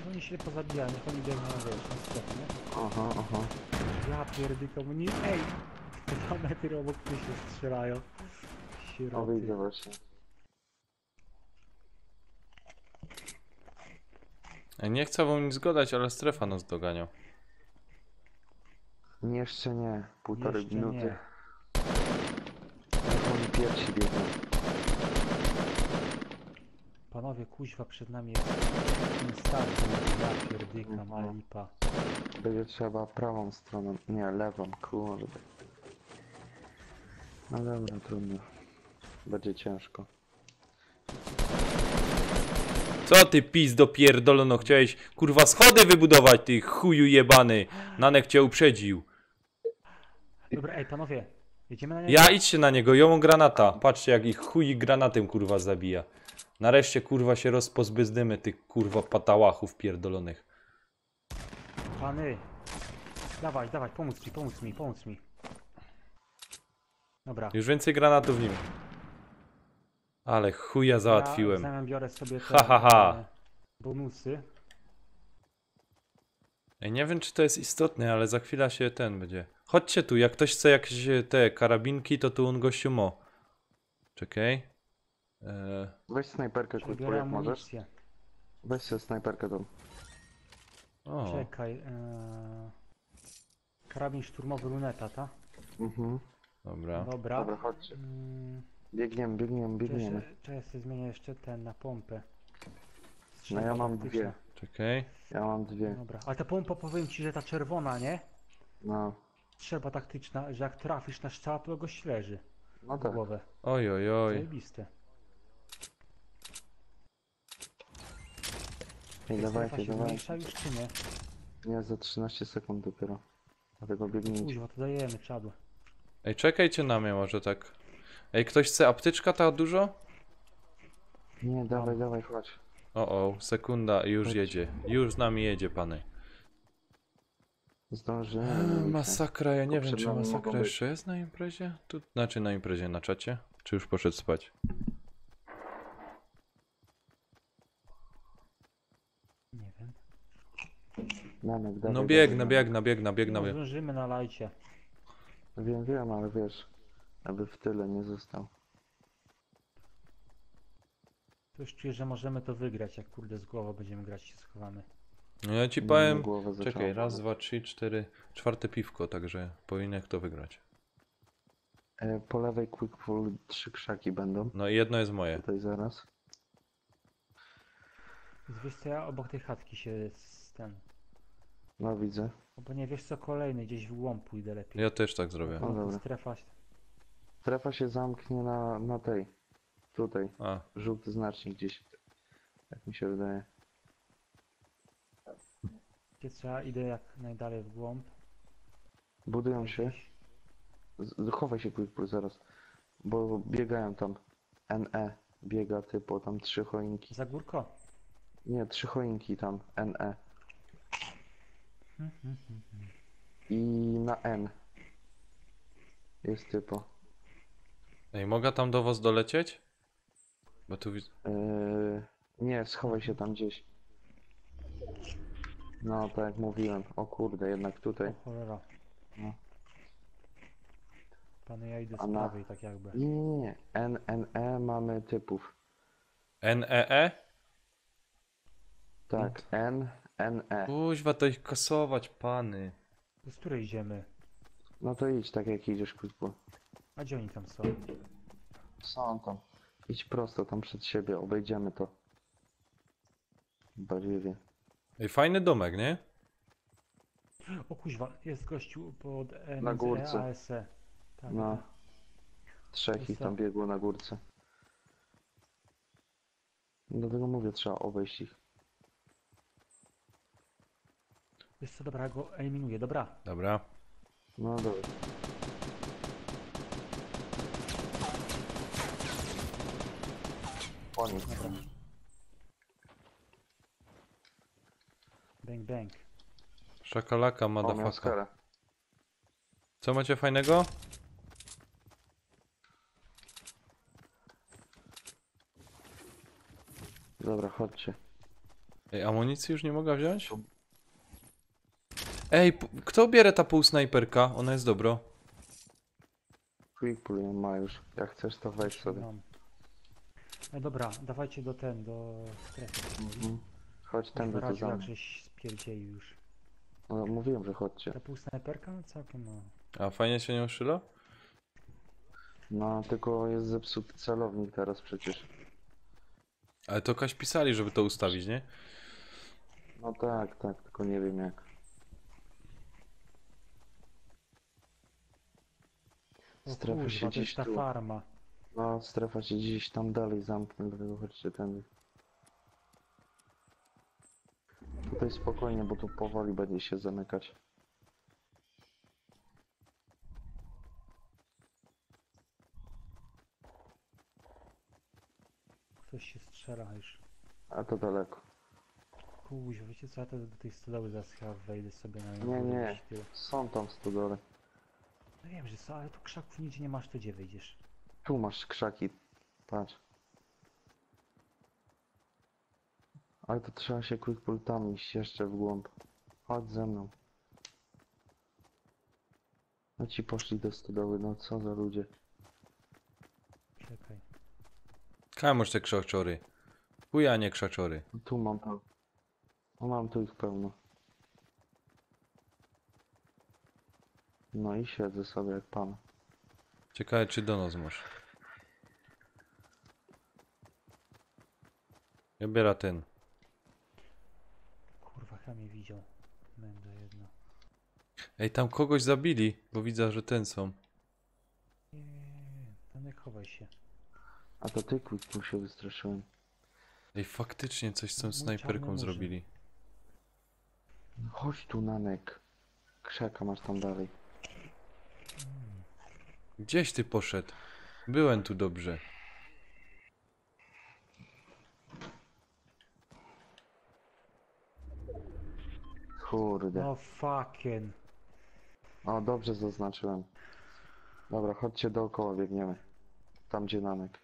No oni się pozabijają, niech oni biegną na wiesz, na sklepie, nie? Aha, aha. Ja pierdykam, oni... Ej! 2 metry obok mnie się strzelają. O, Sieroty. widzę właśnie. Ej, nie chcę wam nic gadać, ale strefa nas dogania. Nie, jeszcze nie. Półtorej Jeszcze minuty. nie. Jak oni pierwsi biegną. Panowie, kuźwa, przed nami jest ten stary, ja pierdykam, ale lipa. Będzie trzeba prawą stroną, nie, lewą, kurde. No dobra, trudno. Będzie ciężko. Co ty pizdo pierdolono, chciałeś kurwa schody wybudować, ty chuju jebany. Nanek cię uprzedził. Dobra, ej, panowie, jedziemy na niego? Ja idźcie na niego, ją granata. Patrzcie jak ich chuj granatem kurwa zabija. Nareszcie kurwa się rozpozbyzdymy tych kurwa patałachów pierdolonych. Pany, dawaj, dawaj, pomóc mi. Dobra. Już więcej granatów nim. Ale chuja Ja załatwiłem. w zamian biorę sobie te Ha, ha, ha. bonusy. Ej, nie wiem czy to jest istotne, ale za chwilę się ten będzie. Chodźcie tu, jak ktoś chce jakieś te karabinki, to tu on gościu mo. Czekaj. Weź snajperkę, Czyli krótko, biorę jak możesz. amunicję. Weź sobie snajperkę tam. O, Czekaj. Karabin szturmowy luneta, ta? Mhm. dobra. Dobra. Dobra, chodźcie. Mm, Biegniemy. Czy ja sobie zmienię jeszcze ten na pompę? No ja mam taktyczna. dwie. Czekaj. Ja mam dwie. Dobra, ale ta pompa, powiem ci, że ta czerwona, nie? No, Strzelba taktyczna, że jak trafisz na strzał, to go śleży no w tak. głowę. Oj, oj, oj. Zajebiste. Ej, Strefa dawajcie, się dawajcie. zmniejsza już czy nie? Nie, za 13 sekund dopiero. Dlatego biegnijcie. Kuźwa, to dajemy czadu. Ej, czekajcie na mnie może tak. Ej, ktoś chce apteczka ta dużo? Nie, dawaj, chodź. O, sekunda i już Chodź. jedzie. Już z nami jedzie, pany. Zdążymy. Masakra, ja nie Tylko wiem, przed czy nami masakra mogą być. jeszcze jest na imprezie? Tu, znaczy na imprezie, na czacie? Czy już poszedł spać? Nie wiem. Nanek, dawaj, No dawaj, biegnę. No, zdążymy na lajcie. Wiem, ale wiesz, aby w tyle nie został. To już czuję, że możemy to wygrać, jak kurde z głową będziemy grać, się schowamy. No ja ci Nie, powiem... głowę zaczęła Czekaj, raz, boleć. dwa, trzy, cztery... Czwarte piwko, także powinien kto wygrać. Po lewej quick pull 3 krzaki będą. No i jedno jest moje. Tutaj zaraz. Wiesz co, ja obok tej chatki się No widzę. Bo nie wiesz co, kolejny gdzieś w głąb pójdę lepiej. Ja też tak zrobię. No No, to dobra. strefa. Strefa się zamknie na tej. Tutaj. A, Żółty znacznik gdzieś. Jak mi się wydaje. Gdzie trzeba, idę jak najdalej w głąb. Budują się. Gdzieś. Chowaj się quick pull zaraz. Bo biegają tam. NE. Biega typu tam 3 choinki. Za górko. Nie, 3 choinki tam. NE. I na N. Jest typo. ej, mogę tam do was dolecieć? Bo tu widzę... Nie, schowaj się tam gdzieś. No, tak jak mówiłem. O kurde, jednak tutaj. O cholera. No. Panie, ja idę A z na- prawej tak jakby. Nie. NE mamy typów. NEE? Tak, NE. Kuźwa, to ich kasować, pany. To z której idziemy? No to idź tak jak idziesz, quickpull. A gdzie oni tam są? Są tam. Idź prosto tam przed siebie, obejdziemy to. Bardziej. Ej, fajny domek, nie? O kuźwa, jest gościu pod Na górce. ASE. Tak, No. tak. 3 ich tam biegło na górce. Dlatego mówię, trzeba obejść ich. Wiesz co, dobra, ja go eliminuję, dobra. Dobra. No dobra. Po nich. Dobra. Bang, bang. Szakalaka, O, miał madafaka. skarę. Co macie fajnego? Dobra, chodźcie. Ej, amunicji już nie mogę wziąć? Ej, kto bierze ta półsnajperka? Ona jest dobra. Quickpull ją ma już. Jak chcesz, to weź sobie. Mam. Dobra, dawajcie do strefy. Mhm. Chodź tędy, to Wyraził za jak mną. żeś spierdzielił już. No, mówiłem, że chodźcie. Ta półsnajperka no całkiem no. A fajnie się nią szylo? No, tylko jest zepsuty celownik teraz przecież. Ale to Kaś pisali, żeby to ustawić, nie? No tak, tak, tylko nie wiem jak. O Strefa się kurwa, to jest gdzieś ta tu. farma. No, strefa się gdzieś tam dalej zamknie, dlatego chodźcie tędy. Tutaj spokojnie, bo tu powoli będzie się zamykać. Ktoś się strzela już. A to daleko. Kuźwa, wiecie co, ja to do tej stodoły zaraz chyba wejdę sobie na Nie, górę nie, gdzieś tyle. są tam stodole. No wiem, że co, ale tu krzaków nigdzie nie masz, to gdzie wyjdziesz? Tu masz krzaki, patrz. Ale to trzeba się quickpultami iść jeszcze w głąb. Chodź ze mną. No ci poszli do stodoły, no co za ludzie. Czekaj. Kaj masz te krzaczory? Chuja, nie krzaczory. No tu mam pełno. No mam tu ich pełno. No i siedzę sobie jak pan. Ciekawe, czy donos masz. Ja biorę ten. Kurwa, chyba mnie widział. Będę jedno. Ej, tam kogoś zabili, bo widzę, że ten są. Nie, Danek, chowaj się. A to ty quickpull się wystraszyłem. Ej, faktycznie coś z tą Mój snajperką czarny murzyn. zrobili. Chodź tu, Nanek. Krzaka masz tam dalej. Gdzieś ty poszedł? Byłem tu dobrze. Kurde. No fucking. O, dobrze zaznaczyłem. Dobra, chodźcie dookoła, biegniemy. Tam gdzie Nanek.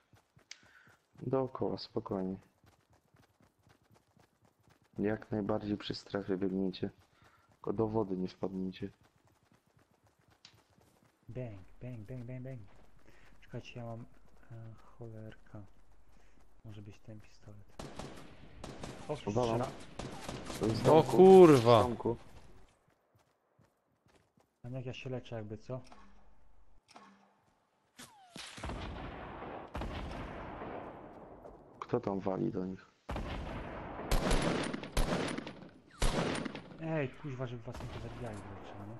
Dookoła, spokojnie. Jak najbardziej przy strefie biegnijcie. Tylko do wody nie wpadnijcie. Bang, bang, bang, bang, bang. Czekajcie, ja mam cholerka. Może być ten pistolet. O, Uwalam. strzela. Z O domku, z kurwa! domku. A jak ja się leczę jakby, co? Kto tam wali do nich? Ej, kuźwa, żeby was nie pozabijali, trzeba, nie?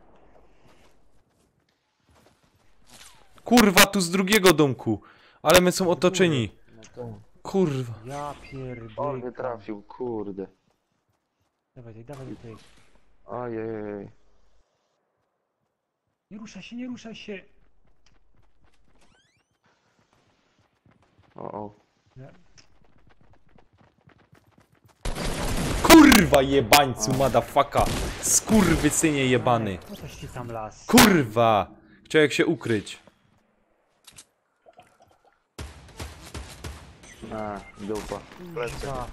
Kurwa, tu z drugiego domku! Ale my są otoczeni! No to... Kurwa! Ja On pierdolę. nie trafił, kurde. Dawaj tutaj. Ojej. Nie ruszaj się, nie ruszaj się! O. Ja... Kurwa jebańcu, motherfucka! Skurwysynie jebany! Po coś ci tam las? Kurwa! Chciał jak się ukryć. A, dupa. Kuźwa.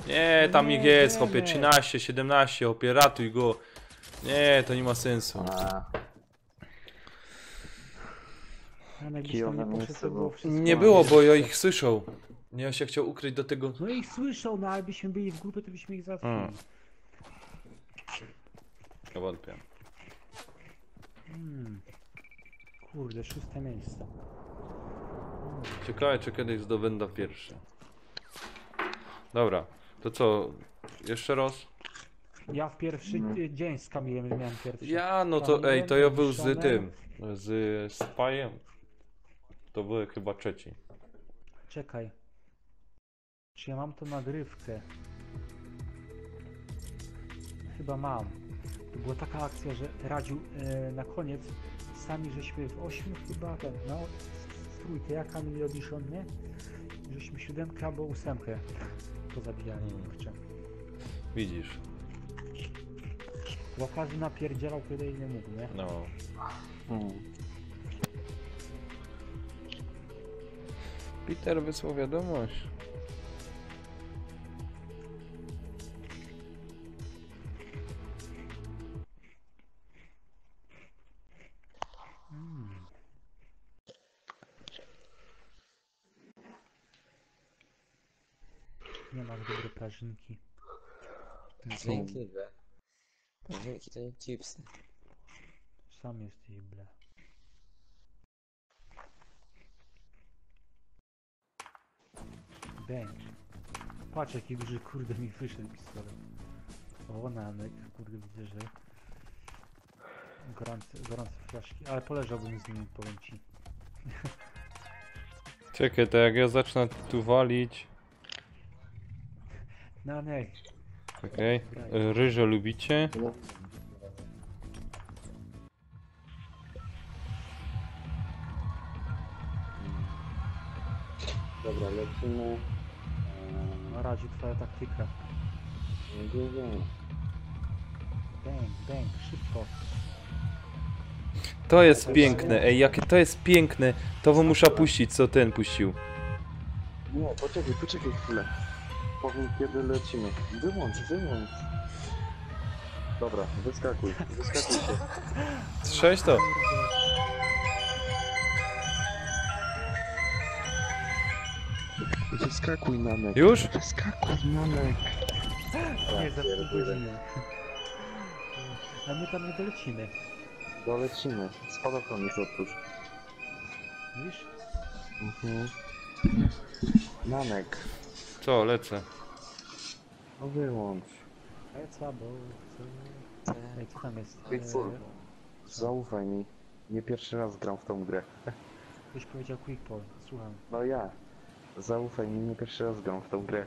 Nie, tam ich jest, chłopie, nie. 13, 17, chłopie, ratuj go. Nie, to nie ma sensu. A, Janek byś tam Kijowe nie poszedł, miejsce to było było. wszystko. Nie było, bo ja ich słyszał. Ja się chciał ukryć do tego. No ich słyszał, no ale byśmy byli w grupie, to byśmy ich załatwili. Ja wątpię. Kurde, 6. miejsce. Ciekawe, czy kiedyś zdobędę pierwszy. Dobra, to co? Jeszcze raz? Ja w pierwszy dzień z Kamilem miałem pierwszy. Ja, no to Kamilem, ej, to ja był z Seanem. tym. Z Spajem. To był chyba trzeci. Czekaj. Czy ja mam tą nagrywkę? Chyba mam. To była taka akcja, że radził na koniec. Sami żeśmy w 8 chyba, ten, no, w trójkę, ja Kamil i Odiszon, nie? Żeśmy 7 albo 8 pozabijali. Kurczę. Widzisz. Bo każdy napierdzielał, kiedy nie mógł, nie? No. Peter wysłał wiadomość. Nie masz dobre prażynki. Dziękliwe. Dzięki to nie chipsy. Sam jesteś ble. Bang. Patrz jaki duży kurde mi wyszedł pistolet. O, nanek, kurde widzę, że gorące flaszki, ale poleżałbym z nimi, powiem ci. Czekaj, to jak ja zacznę tu walić... Nanek, Okej. Ryżo lubicie? Dobra, lecimy. no Radziu, twoja taktyka. Bang, bang, szybko. To jest piękne, ej, jakie to jest piękne. To wam muszę puścić, co ten puścił. Nie, poczekaj chwilę. Powiem kiedy lecimy. Wyłącz. Dobra, wyskakuj się. Słyszałeś to? Wyskakuj Nanek. Już? Wyskakuj Nanek. Nie, za pół godziny. A my tam nie dolecimy. Dolecimy. Spadochron już otwórz. Widzisz? Mhm. Nanek. Co, lecę. No wyłącz. Ale słabo. Ej, co tam jest? Quick full. Zaufaj mi. Nie pierwszy raz gram w tą grę. Ktoś powiedział quick pull, słucham. No ja. Zaufaj mi, nie pierwszy raz gram w tą grę.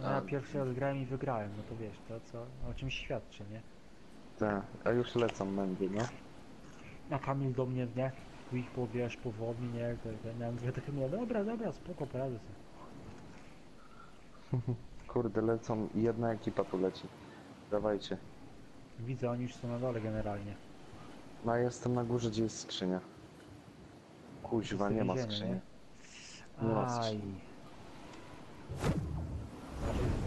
No ja pierwszy raz grałem i wygrałem, no to wiesz, to co, o czymś świadczy, nie? Tak, a już lecą mędy, no. A Kamil do mnie, nie? Quick pull, wiesz, powodni, nie? Ja mówię tak, no dobra, spoko, poradzę sobie. Kurde, lecą. Jedna ekipa tu leci. Dawajcie. Widzę, oni już są na dole generalnie. No ja jestem na górze, gdzie jest skrzynia. Kuźwa, nie ma Więzienie, skrzyni. nie? Nie ma Aj. skrzyni.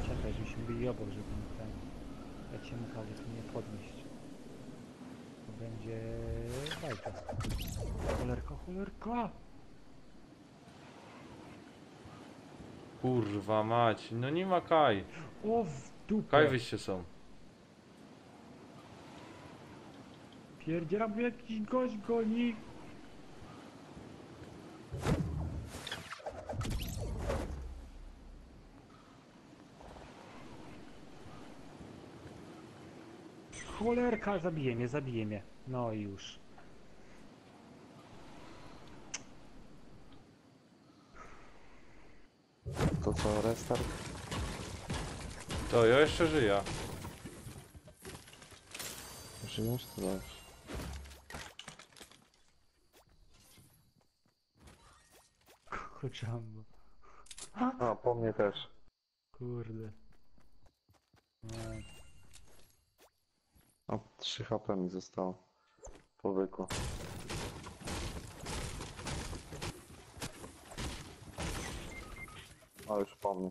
Czekaj, żebyśmy byli obok, żeby mi ten... Jak się mógł nie podnieść. To będzie... bajka. Cholerka! Kurwa mać, no nie ma Kaj. O, w dupę! Kaj wyście są. Pierdzielam, jakiś gość goni! Cholerka, zabije mnie. No i już. To co, restart? To ja jeszcze żyję. Żyjesz? To dobrze. Koczambo. A, po mnie też. Kurde. Nie. O, 3 HP mi zostało. Powykło. O, już po mnie.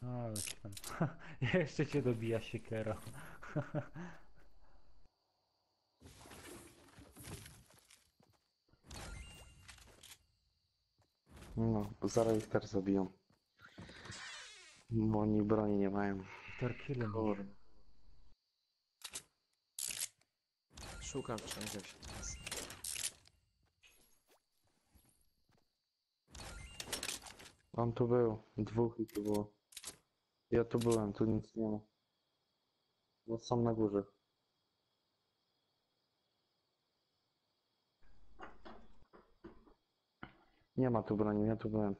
Ale tam. Jeszcze cię dobija siekiero. No, zaraz ich też zabiją. Bo oni broni nie mają. Torkilem. Kurde. Szukam czegoś teraz. On tu był. 2 i tu było. Ja tu byłem, tu nic nie ma. No są na górze. Nie ma tu broni, ja tu byłem.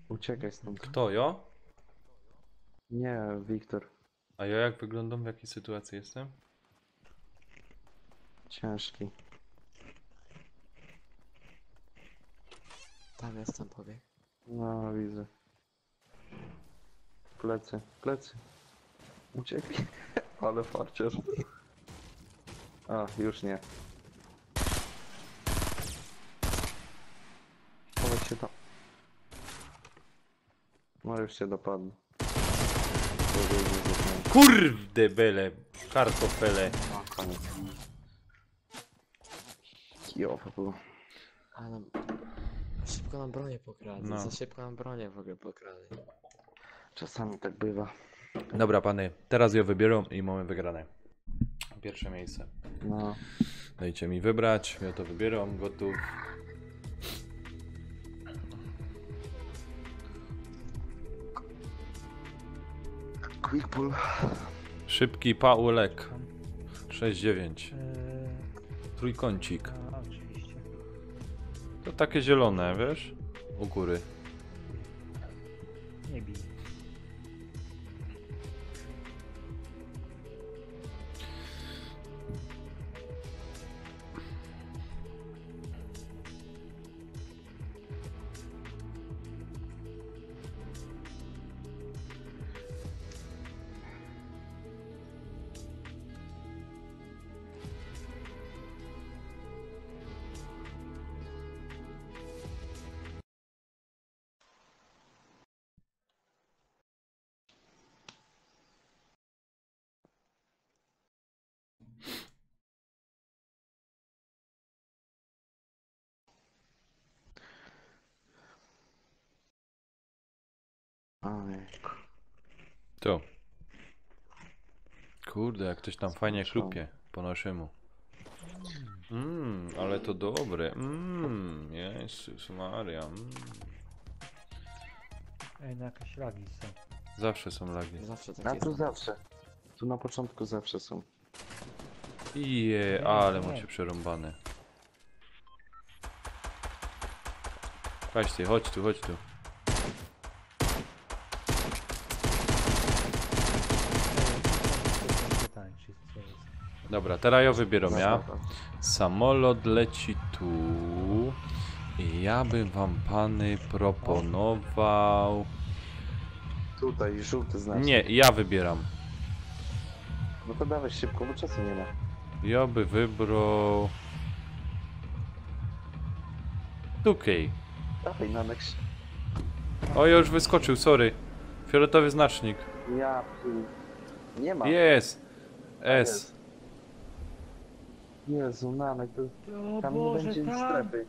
Uciekaj stąd. Kto, ja? Nie, Wiktor. A ja jak wyglądam, w jakiej sytuacji jestem? Ciężki. Tam jestem, pobieg. No, widzę. Plecy. Uciekli. Ale farciarz. A, już nie. Chowaj się tam. No już się dopadł. Kurde bele, kartofele. No, koniec. Kijowo było. Ale... Szybko nam bronię pokradli. No. Za szybko nam bronię w ogóle pokradli. Czasami tak bywa. Dobra pany, teraz ja wybieram i mamy wygrane. Pierwsze miejsce. No. Dajcie mi wybrać, ja to wybieram, gotów. Quick pull. Szybki Paulek. Tam, 6-9. Trójkącik. oczywiście. To takie zielone, wiesz? U góry. Nie bij. Ojejku. To. Kurde, jak ktoś tam fajnie Słyszałem. chrupie po naszemu. Ale to dobre. Jezus Maria. Ej, no jakaś lagi są. Zawsze są lagi. Zawsze tak A jest. tu zawsze. Tu na początku zawsze są. Ale macie przerąbane. Patrzcie, chodź tu, chodź tu. Pytań, czy co jest. Dobra, teraz ja wybieram, ja. Dobra. Samolot leci tu. I ja bym wam pany proponował... Tutaj żółty znacznik. Nie, ja wybieram. No to dawaj szybko, bo czasu nie ma. Ja by wybrał... Tukej. Dawaj na next. O, ja już wyskoczył, sorry. Fioletowy znacznik. Ja... Nie ma. Jest. S. Jezu, Nanek, to O tam nie Boże, będzie tam! strefy.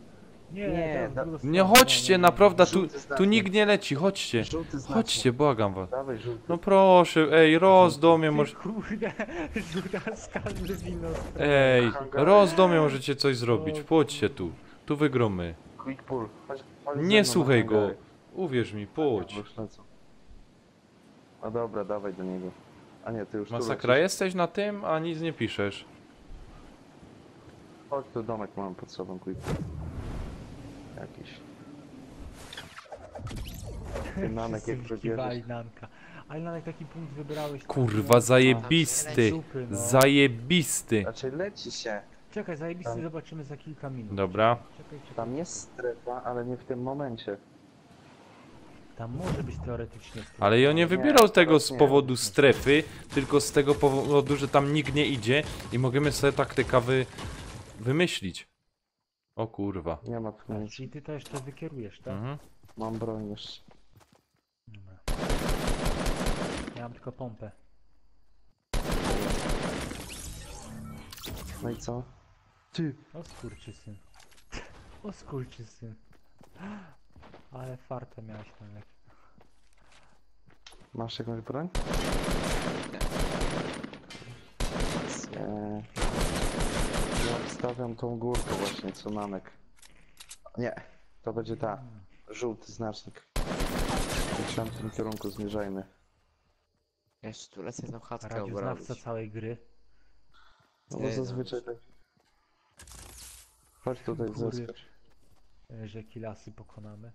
Nie, Nie, tam w drugą Nie, stronę, chodźcie, naprawdę, tu, Żółty tu znacznik. nikt nie leci, chodźcie. Żółty znacznik. Chodźcie, błagam was. Dawaj żółty. No proszę, ej, rozdomie Ty może... kurde, rzuta z każdy w inną stronę. Ej, Hangary. rozdomie możecie coś zrobić, chodźcie tu. Tu wygromy. Quick pull. Chodź ze Nie mną słuchaj na go. hangary. Uwierz mi, chodź. Już lecą. No dobra, dawaj do niego. A nie, ty już tu Masakra, lecisz. jesteś na tym, a nic nie piszesz. Chodź, tu domek mam pod sobą, quick pull. Jakiś. Ty Nanek Wszyscy jak wyczekiwali wybierzesz. Nanka. Ale Nanek taki punkt wybrałeś. Kurwa, zajebisty. Zupy, no. Zajebisty. Znaczy leci się. Czekaj, zajebisty Tam. zobaczymy za kilka minut. Dobra. Czekaj. Tam jest strefa, ale nie w tym momencie. Tam może być teoretycznie strefa. Ale ja nie Nie, wybierał tego teraz z nie. powodu strefy, tylko z tego powodu, że tam nikt nie idzie i możemy sobie taktyka wymyślić. O kurwa. Nie ma tu nic. Czyli ty to jeszcze wykierujesz, tak? Mhm. Mam broń jeszcze. Dobra. Ja mam tylko pompę. No i co? Ty. O skurczysyn. O skurczysyn. Ale fartę miałeś Nanek. Masz jakąś broń? Ja obstawiam tą górkę właśnie, co Nanek. Nie, to będzie ta. Żółty znacznik. W tamtym kierunku zmierzajmy. Ja jeszcze tu lecę tą chatkę Radioznawca obrobić. całej gry. No bo Nie, no. zazwyczaj tak. Chodź tutaj, Góry. zeskocz. Że kilasy pokonamy.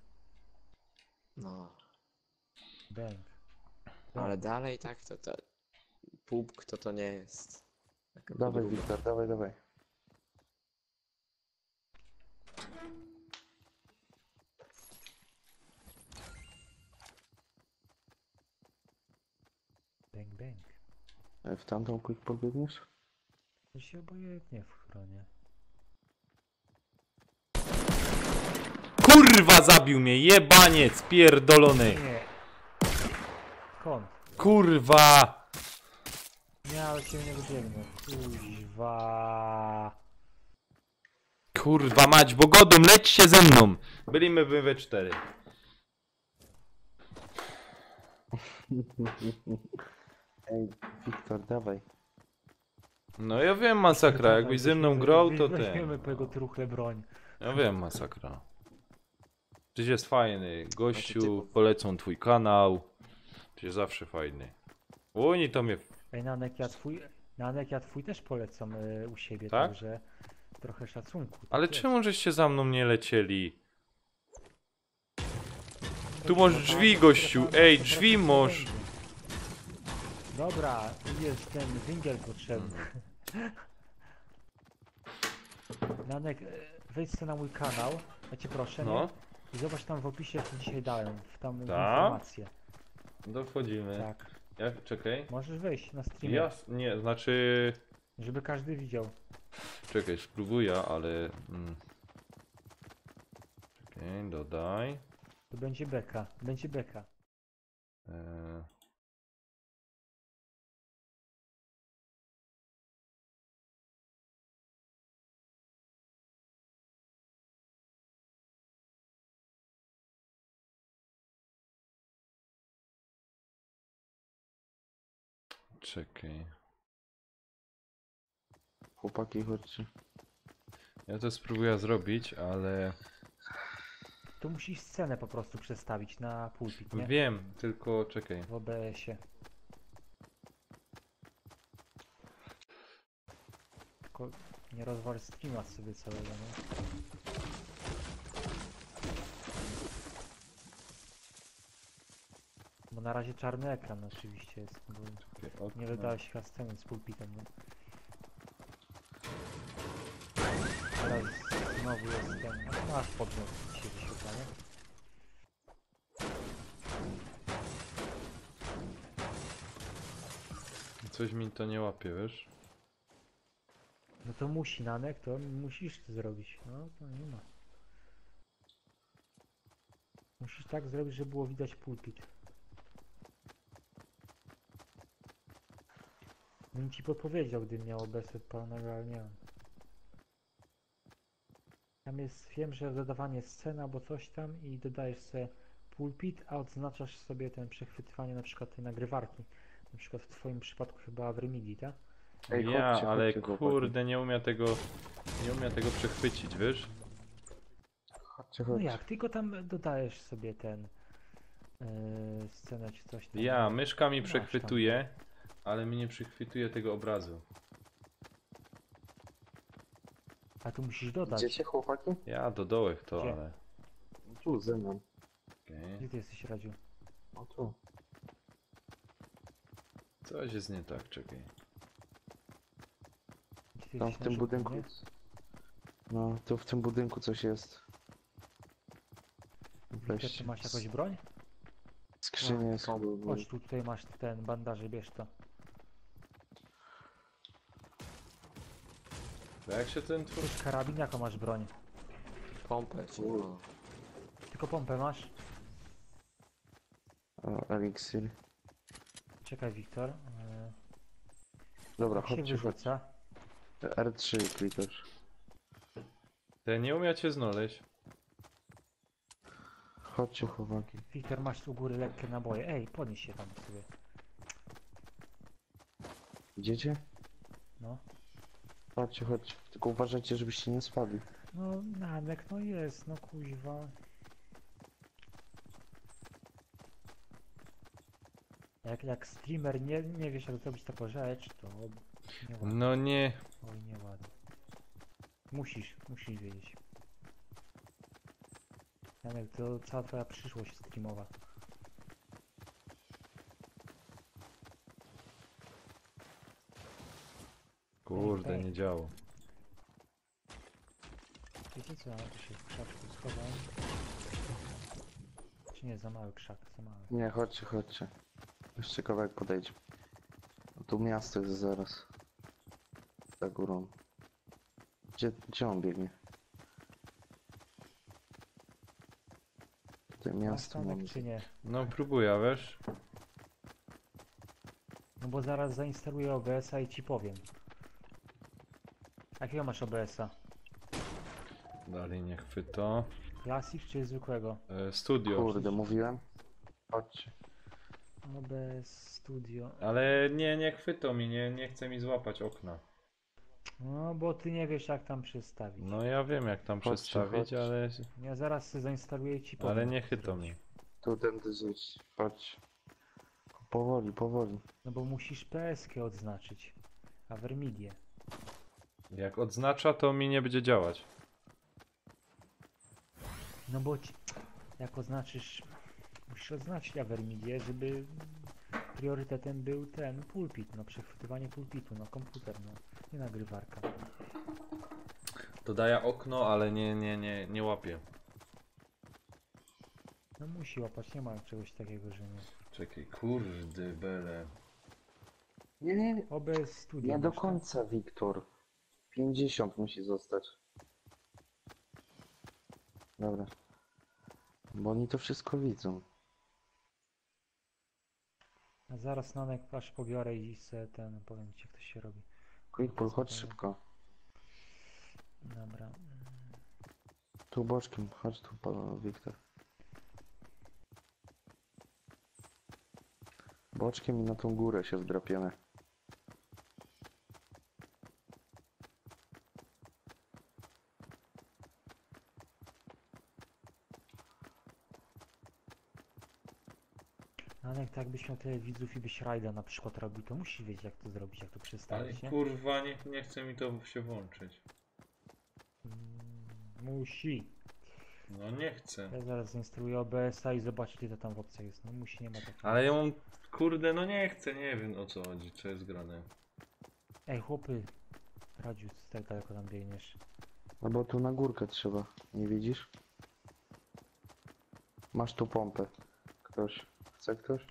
No, Bęk. ale dalej tak to pupk to nie jest. Taka Dawaj, podróba. Wiktor, dawaj, dawaj. Bęk, bęk. W tamtą quick pobiegniesz? To się obojętnie w chronie. Kurwa, zabił mnie, jebaniec, pierdolony. Nie. Kąt. Kurwa. Nie, ale cię nie wybiegnę. Kuźwa. Kurwa mać, bo godą, lećcie ze mną. Byliśmy we 4. Ej, Wiktor, dawaj. No ja wiem, masakra, jakbyś ze mną grał, to ten. Weźmiemy po jego truchle broń. Ja wiem, masakra. Tyś jest fajny, gościu, typu. polecą twój kanał. Tyś jest zawsze fajny. Oni to mnie... Ej, Nanek, ja twój też polecam u siebie, Tak? także trochę szacunku. tak Ale jest. czemu żeście za mną nie lecieli? Tu Bo masz tam drzwi, jest gościu. strefa, Ej, to drzwi trochę masz. będzie. Dobra, tu jest ten węgiel potrzebny. Nanek, wejdź sobie na mój kanał, ja cię proszę, No, nie? I zobacz tam w opisie, co dzisiaj dałem, tam Tak? informacje. dochodzimy. Tak, Jak, czekaj. możesz wejść na streamie, Nie, znaczy... żeby każdy widział. Czekaj, spróbuję, ale... Czekaj, dodaj. To będzie beka, będzie beka. Eee... Czekaj. Chłopaki, chodźcie. Ja to spróbuję zrobić, ale... Tu musisz scenę po prostu przestawić na pulpit, nie? Wiem, tylko czekaj. W OBS-ie. Tylko nie rozwal streama sobie całego, nie? Bo na razie czarny ekran oczywiście jest, bo Czekaj, nie dodałeś chyba sceny z pulpitem, nie? Teraz znowu jest ten... Masz podmiot, się wyświetla, nie? Coś mi to nie łapie, wiesz? No to musi, Nanek, to musisz to zrobić. No to nie ma. Musisz tak zrobić, żeby było widać pulpit. Bym ci podpowiedział, gdybym miał OBS odpalonego, ale nie mam. Tam jest, wiem, że dodawanie scen albo coś tam i dodajesz sobie pulpit, a odznaczasz sobie ten przechwytywanie na przykład tej nagrywarki. Na przykład w twoim przypadku chyba w Remedii, tak? Ej, Ja, chodźcie, ale chodźcie, chłopaki. kurde, nie umiem tego przechwycić, wiesz? Chodźcie, No chodźcie. jak, tylko tam dodajesz sobie ten scenę czy coś tam. Ja, myszka mi Masz przechwytuje, ale mi nie przechwytuje tego obrazu. A tu musisz dodać. Idziecie, chłopaki? Ja do dołek to, Gdzie? ale... Tu, ze mną. okej. Gdzie ty jesteś, Radziu? O, tu. Coś jest nie tak, czekaj. Gdzie ty Tam jesteś w tym na żółtym, budynku. nie? No, tu w tym budynku coś jest. Wiktor, ty masz jakąś broń? Skrzynia jest. Chodź tu, tutaj masz ten bandaże, bierz to. To jak się ten twór... Już karabin, jaką masz broń? Pompę ci. No. Tylko pompę masz? O, eliksir. Czekaj, Wiktor. Dobra, Jak się chodźcie, chodźcie. wyrzuca? R3 klikasz. Te nie umiecie znaleźć. Chodźcie, chłopaki. Wiktor, masz u góry lekkie naboje. Ej, podnieś się tam sobie. Idziecie? No. Chodźcie, chodźcie. Tylko uważajcie, żebyście nie spadli. No, Nanek, no jest, no kuźwa. Jak streamer nie wiesz jak zrobić taką rzecz, to nie ładnie. No nie... Oj, nieładnie. Musisz wiedzieć. Janek, to cała twoja przyszłość streamowa. Kurde, nie działo. Wiecie co, ja tu się w krzaczku schowam. Czy nie, za mały krzak, za mały. Nie, chodźcie, chodźcie. Jeszcze kawałek podejdźmy. No tu miasto jest zaraz. Za górą. Gdzie on biegnie? Tutaj Masz miasto Nanek, mamy. czy nie? No próbuję, wiesz? No bo zaraz zainstaluję OBS-a i ci powiem. Jakiego masz OBS-a? Dalej nie chwyto. Classic czy zwykłego? Studio. Kurde, mówiłem? Chodźcie. OBS Studio. Ale nie chwyto mi, nie chce mi złapać okna. No bo ty nie wiesz jak tam przestawić. No ja wiem jak tam Chodźcie, przestawić, chodź. Ja zaraz sobie zainstaluję i ci powiem. ale nie jak to chyto zrobić. mnie. Tu tędy zejść. Chodź. Powoli, powoli. No bo musisz PSK odznaczyć. A Vermidię. Jak odznacza, to mi nie będzie działać. No bo jak oznaczysz, musisz odznaczyć Avermidię, żeby priorytetem był ten pulpit, no przechwytywanie pulpitu, no komputer, no nie nagrywarka. To daje okno, ale nie łapie. No musi łapać, nie ma czegoś takiego, że nie. Czekaj, kurde bele. Nie, OBS Studio nie do masz, tak? końca, Wiktor. 50 musi zostać. Dobra. Bo oni to wszystko widzą. A zaraz Nanek aż pobiorę i se ten, powiem ci jak to się robi. Quickpull, chodź szybko. Dobra. Tu boczkiem, chodź tu, Wiktor. Boczkiem i na tą górę się wdrapiemy. Nanek, tak byś miał tyle widzów i byś rajda na przykład robił, to musisz wiedzieć jak to zrobić, jak to Ale przestawić, nie? kurwa, nie chce mi to się włączyć. Musi. No nie chcę. Ja zaraz zainstaluję OBS-a i zobaczę, gdzie to tam w opcjach jest. No musi, nie ma takiego. Ale ja mam, kurde, no nie chcę, nie wiem o co chodzi, co jest grane. Ej, chłopy, Radziu, tak daleko tam biegniesz. No bo tu na górkę trzeba, nie widzisz? Masz tu pompę. Ktoś? Chce ktoś?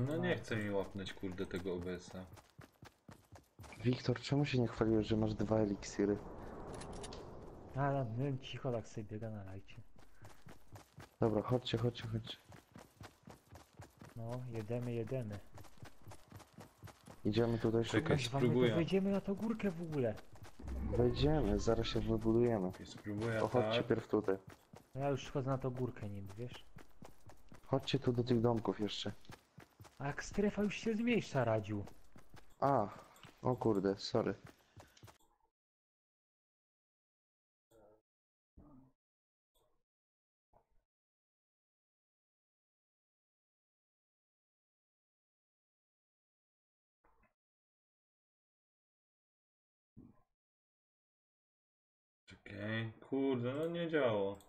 No nie chce mi łapnąć, kurde, tego OBS-a. Wiktor, czemu się nie chwaliłeś, że masz 2 eliksiry? A, no, cicho tak sobie biega na lajcie. Dobra, chodźcie, chodźcie, chodźcie. No, jedemy. Idziemy tutaj Czekaj. szukać. Kurwa, my spróbuję. to wejdziemy na tą górkę w ogóle. Wejdziemy, zaraz się wybudujemy. I spróbuję To chodźcie tak. pierw tutaj. No ja już wchodzę na tą górkę niby, wiesz? Chodźcie tu do tych domków jeszcze. A jak strefa już się zmniejsza, Radziu. A, o kurde, sorry. Czekaj, kurde, no nie działo.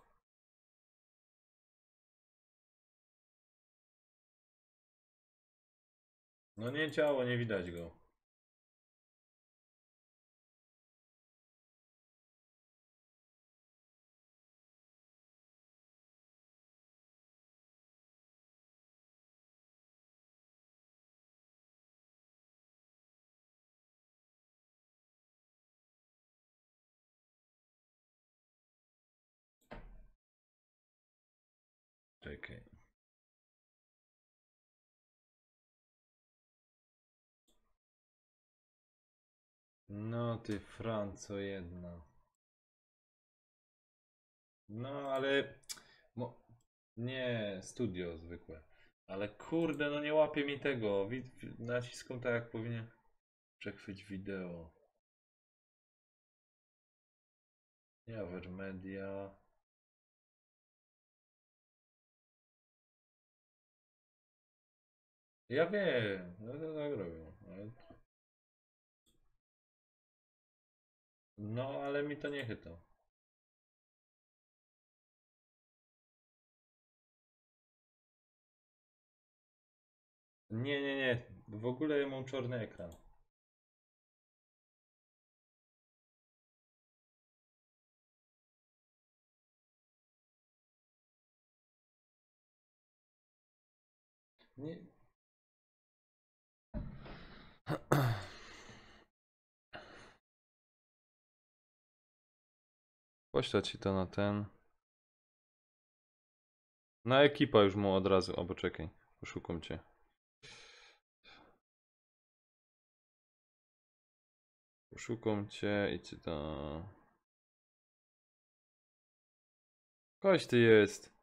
No nie działo, nie widać go. Czekaj. No ty Franco jedna. No ale... Nie, studio zwykłe. Ale kurde, no nie łapie mi tego. Naciskam tak jak powinien. Przechwyć wideo. Nie, Avermedia. Ja wiem, no to tak robię. No ale mi to nie chyta. Nie. W ogóle ja mam czarny ekran. Nie. Poślę ci to na ten. Na ekipa już mu od razu. O, poczekaj. Poszukam cię. Poszukam cię i ci to. Koś ty jest.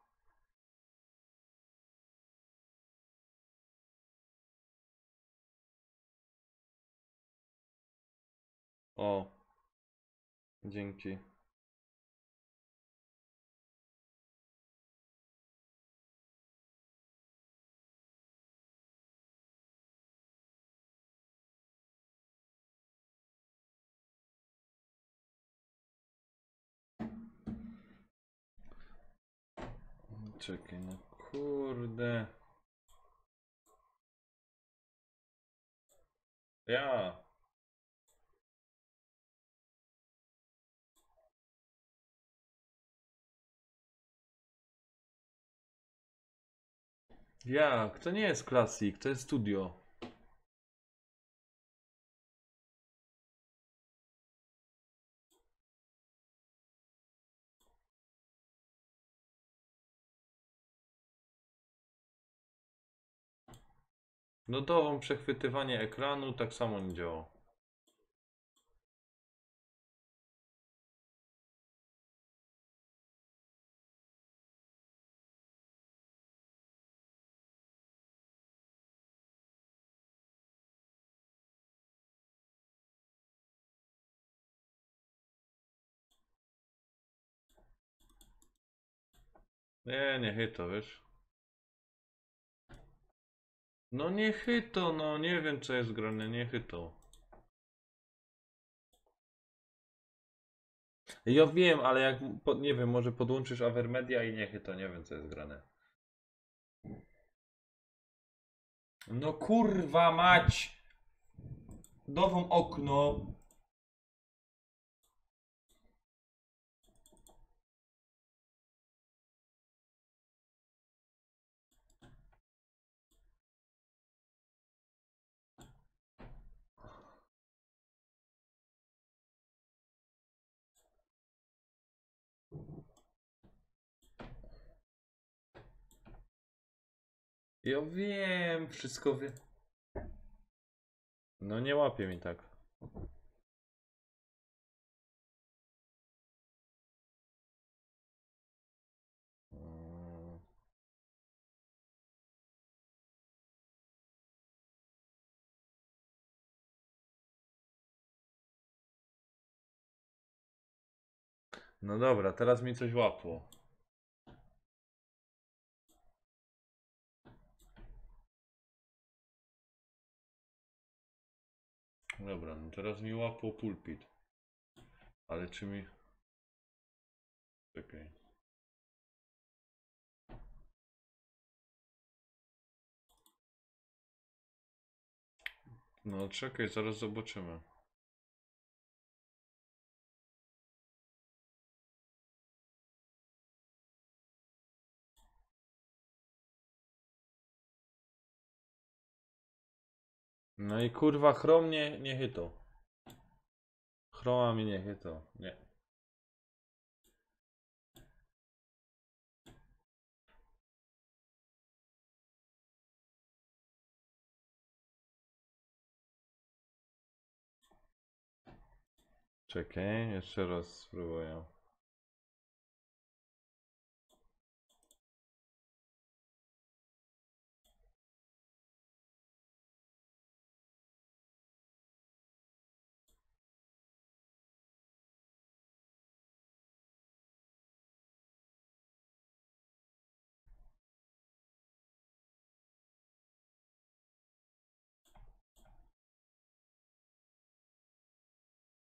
O. Dzięki. Czekaj, no kurde. Ja. Jak? To nie jest Classic, to jest Studio. Nodową przechwytywanie ekranu tak samo nie działa. Nie chyto, wiesz? No nie chyto, no nie wiem co jest grane, nie chyto. Ja wiem, ale jak, nie wiem, może podłączysz Avermedia i nie chyto, nie wiem co jest grane. No kurwa mać! Nową okno. Ja wiem, wszystko wiem. No nie łapie mi tak. Mm. No dobra, teraz mi coś łapło. Dobra, no teraz mi łapło pulpit. Ale czy mi... Czekaj. No czekaj, zaraz zobaczymy. No i kurwa chrom nie chytał. Chroma mi nie chytał, nie. Czekaj, jeszcze raz spróbuję.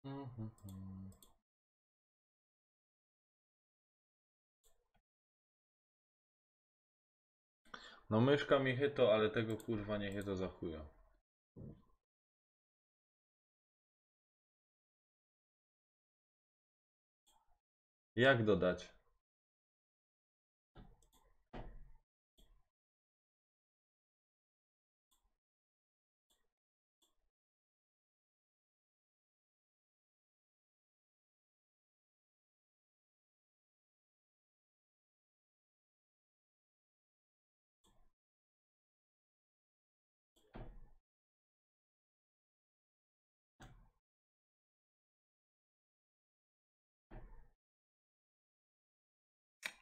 Mhm. No myszka mi chyto, ale tego kurwa nie chyto za chuja. Jak dodać?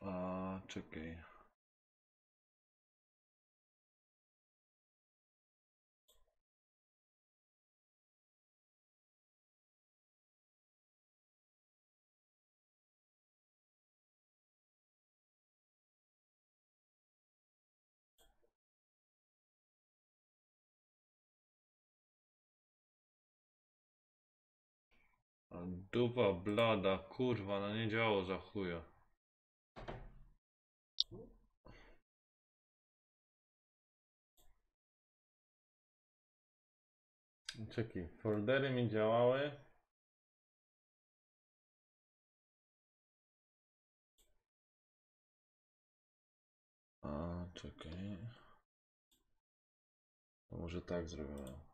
A, czekaj. Dupa blada, kurwa, no nie działo za chuja. Czekaj, foldery mi działały. A, czekaj. To może tak zrobiłem.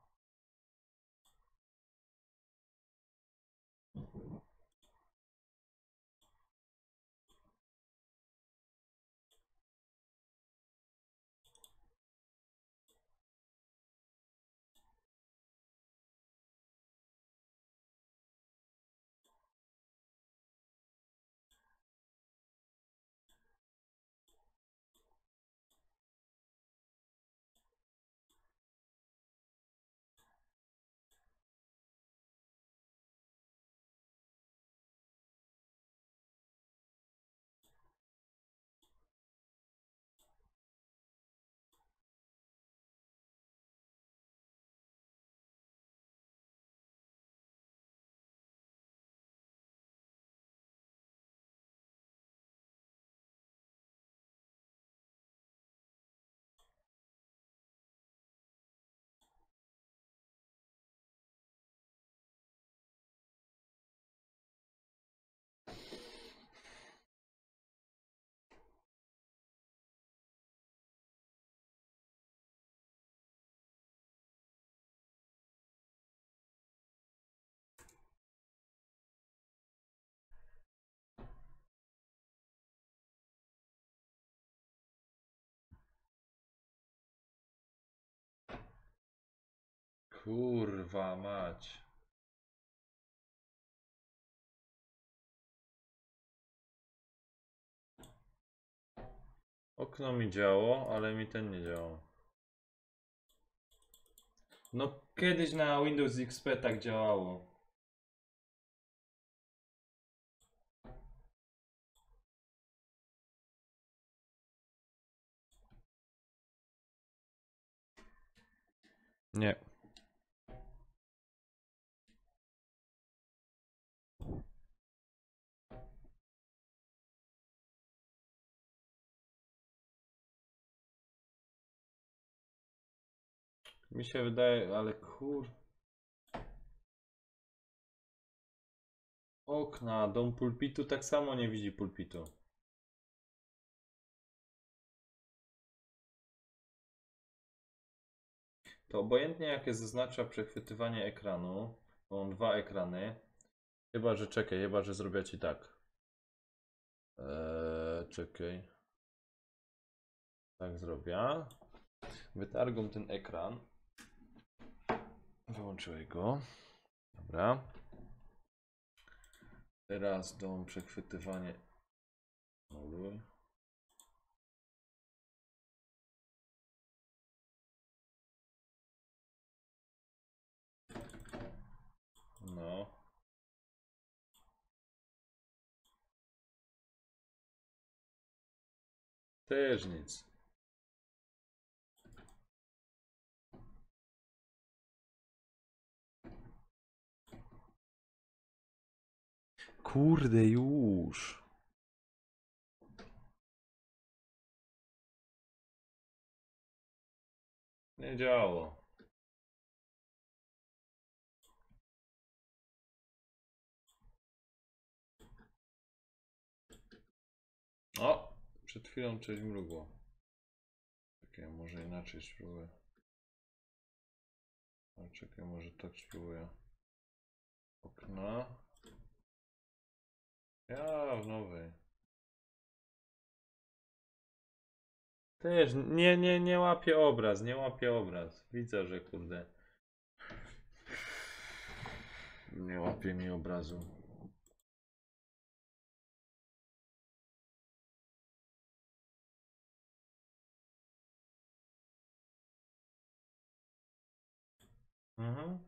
Kurwa mać. Okno mi działo, ale mi ten nie działał. No kiedyś na Windows XP tak działało. Nie. Mi się wydaje, ale kur... Okna, dom pulpitu tak samo nie widzi pulpitu. To obojętnie jakie zaznacza przechwytywanie ekranu, bo mam dwa ekrany. Chyba, że czekaj, chyba, że zrobię ci tak. Czekaj. Tak zrobię. Wytargam ten ekran. Wyłączyłem go. Dobra. Teraz dom przechwytywanie. Anuluj. No. Też nic. Kurde, już. Nie działo. O! Przed chwilą coś mrugło. Czekaj, może inaczej spróbuję. A czekaj, może tak spróbuję. Okna. Ja w nowej. Też nie łapię obraz, nie łapię obraz. Widzę, że kurde. Nie łapie mi obrazu. Mhm.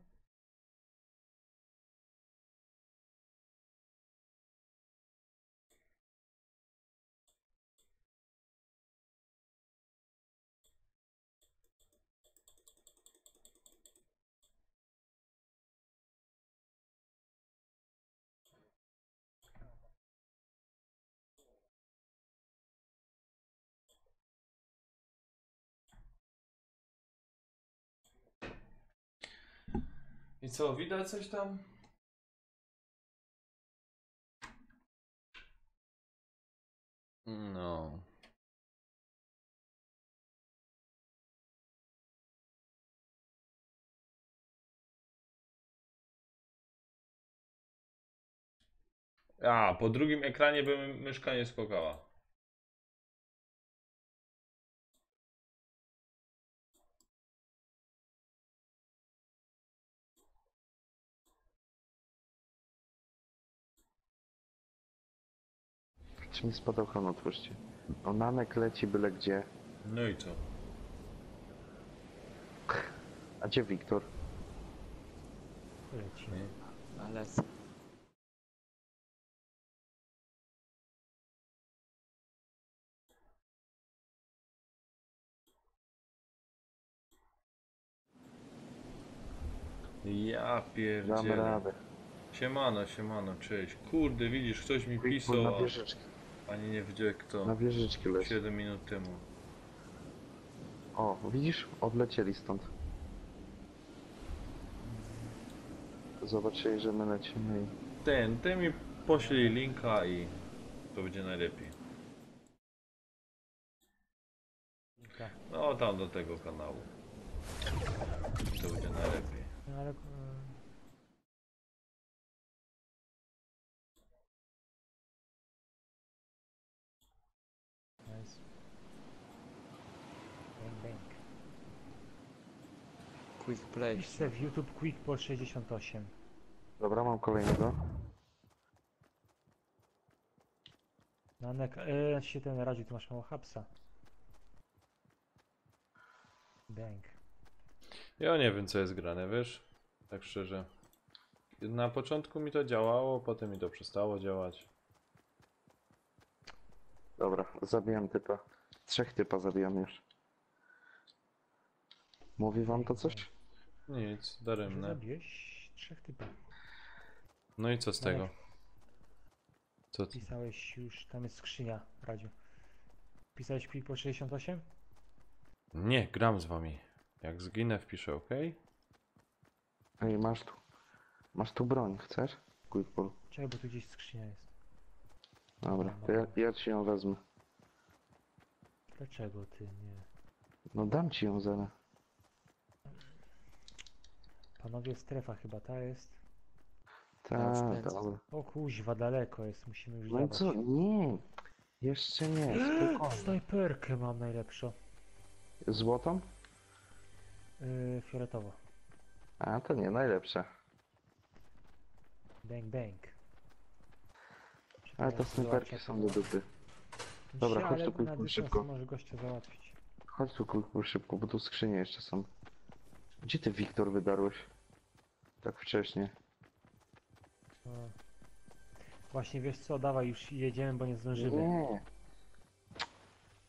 I co, widać coś tam? No. A, po drugim ekranie by myszka nie skakała. Czy mi spadochron otwórzcie? No Nanek leci byle gdzie. No i co? A gdzie Wiktor? Leci. Ale Ja Damy pierdzielę. radę. Siemano, cześć. Kurde, widzisz, ktoś mi Quickball pisał, na wieżyczki. ani nie wiedział kto. Na wieżyczki leci. 7 minut temu. O, widzisz? Odlecieli stąd. Zobaczyli, że my lecimy i... Ten mi poślij linka i to będzie najlepiej. Dobra. No tam do tego kanału. To będzie najlepiej. No ale... Nice. Bang, bang. quick play. Piszcie w YouTube Quickball 68. Dobra, mam kolejnego. Nanek, się ten radził, tu masz mało hapsa. Bang. Ja nie wiem co jest grane, wiesz? Tak szczerze. Na początku mi to działało, potem mi to przestało działać. Dobra, zabijam typa. 3 typa zabijam już. Mówi wam to coś? Nic, Że daremne. zabiłeś 3 typa. No i co z tego? Co ty? Pisałeś już, tam jest skrzynia, Radziu. Pisałeś Quickball 68? Nie, gram z wami. Jak zginę wpiszę, ok? Ej, masz tu. Masz tu broń, chcesz? Quickball. Czekaj, bo tu gdzieś skrzynia jest. Dobra, to ja ci ją wezmę. Dlaczego ty nie? No dam ci ją zaraz. Panowie, strefa chyba ta jest. Tak, spędzę. dobra. O kuźwa, daleko jest, musimy już No i dawać. co? Nie. Jeszcze nie, spokojnie. Snajperkę mam najlepszą. Złotą? Fioletowo. A, to nie, najlepsze. Bang, bang. Ale te snajperki są do dupy. Dobra, chodź tu, na Quickball, dystans szybko. może gościa załatwić. Chodź tu Quickball szybko, bo tu skrzynie jeszcze są. Gdzie ty, Wiktor, wydarłeś? Tak wcześnie. No. Właśnie wiesz co, dawaj już jedziemy, bo nie zdążymy. Nie.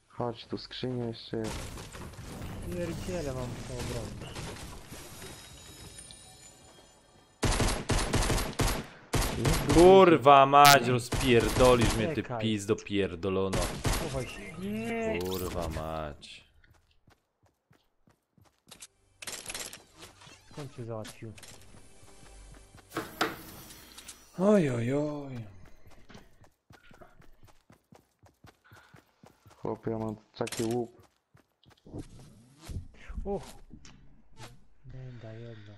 Chodź, tu skrzynie jeszcze jest. Pierdziele, mam co obronić. Kurwa mać, rozpierdolisz mnie ty Czekaj. pizdo pierdolono. Chowaj się. Nie! Kurwa mać. Skąd cię załatwił? Oj, oj, oj. Chłopie, ja mam taki łup. Uch! Będa jedno.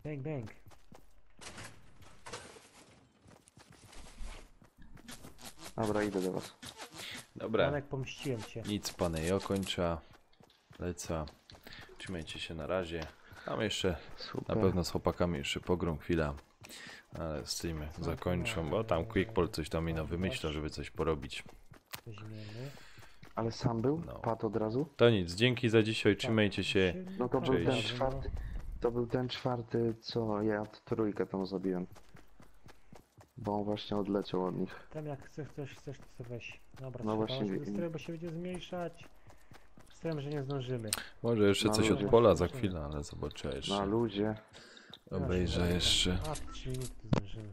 Bang, bang. Dobra, idę do was. Dobra, Janek, pomściłem cię. nic pane i kończa. Lecę. Trzymajcie się na razie. Tam jeszcze, Super. na pewno z chłopakami jeszcze pogrą chwilę. Ale streamy zakończą, bo tam Quickball coś tam mi wymyśla, żeby coś porobić. Weźmiemy. Ale sam był? No. Padł od razu? To nic, dzięki za dzisiaj, trzymajcie się. No to był Cześć. ten czwarty. To był ten czwarty, co ja trójkę tam zabiłem. Bo on właśnie odleciał od nich. Tam jak chcesz, chcesz to sobie weź. Dobra, No no właśnie, właśnie, bo się będzie zmniejszać. Strem, że nie zdążymy. Może jeszcze Na coś ludzie. od pola za chwilę, ale zobaczę Na jeszcze. ludzie. Obejrzę jeszcze. A, 3 minuty zdążymy.